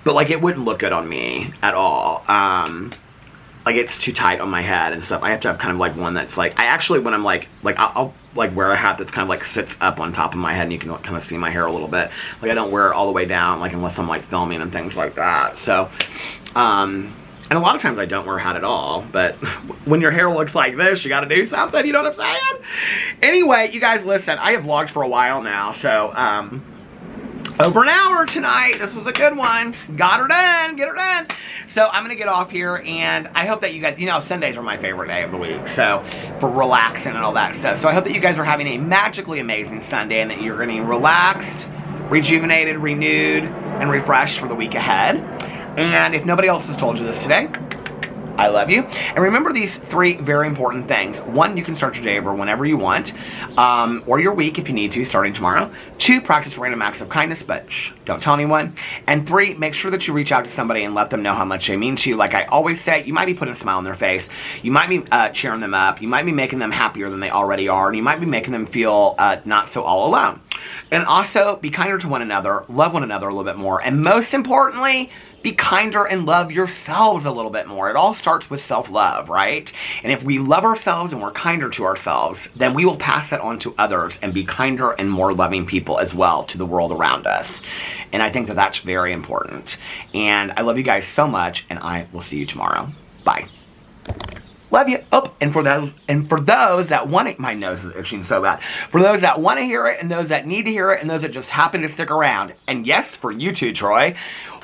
But like it wouldn't look good on me at all. Like it's too tight on my head and stuff. I have to have kind of like one that's like, I actually, when I'm like I'll like wear a hat that's kind of like sits up on top of my head, and you can kind of see my hair a little bit. Like I don't wear it all the way down, like unless I'm like filming and things like that. So, and a lot of times I don't wear a hat at all, but when your hair looks like this, you gotta do something, you know what I'm saying? Anyway, you guys listen, I have vlogged for a while now, so, over an hour tonight. This was a good one. Got her done, get her done. So I'm gonna get off here, and I hope that you guys, you know, Sundays are my favorite day of the week, so, for relaxing and all that stuff. So I hope that you guys are having a magically amazing Sunday, and that you're getting relaxed, rejuvenated, renewed, and refreshed for the week ahead. And if nobody else has told you this today, I love you. And remember these 3 very important things. 1, you can start your day over whenever you want, or your week if you need to, starting tomorrow. 2, practice random acts of kindness, but shh, don't tell anyone. And 3, make sure that you reach out to somebody and let them know how much they mean to you. Like I always say, you might be putting a smile on their face. You might be cheering them up. You might be making them happier than they already are. And you might be making them feel not so all alone. And also, be kinder to one another, love one another a little bit more, and most importantly, be kinder and love yourselves a little bit more. It all starts with self-love, right? And if we love ourselves and we're kinder to ourselves, then we will pass that on to others and be kinder and more loving people as well to the world around us. And I think that that's very important. And I love you guys so much, and I will see you tomorrow. Bye. Love you. Oh, and for those that want it, my nose is itching so bad. For those that want to hear it, and those that need to hear it, and those that just happen to stick around. And yes, for you too, Troy.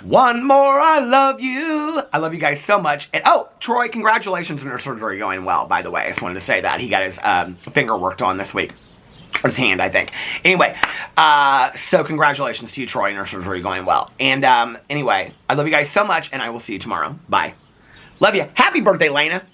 One more, I love you. I love you guys so much. And oh, Troy, congratulations on your surgery going well, by the way. I just wanted to say that. He got his finger worked on this week. Or his hand, I think. Anyway, so congratulations to you, Troy, and your surgery going well. And anyway, I love you guys so much, and I will see you tomorrow. Bye. Love you. Happy birthday, Lena.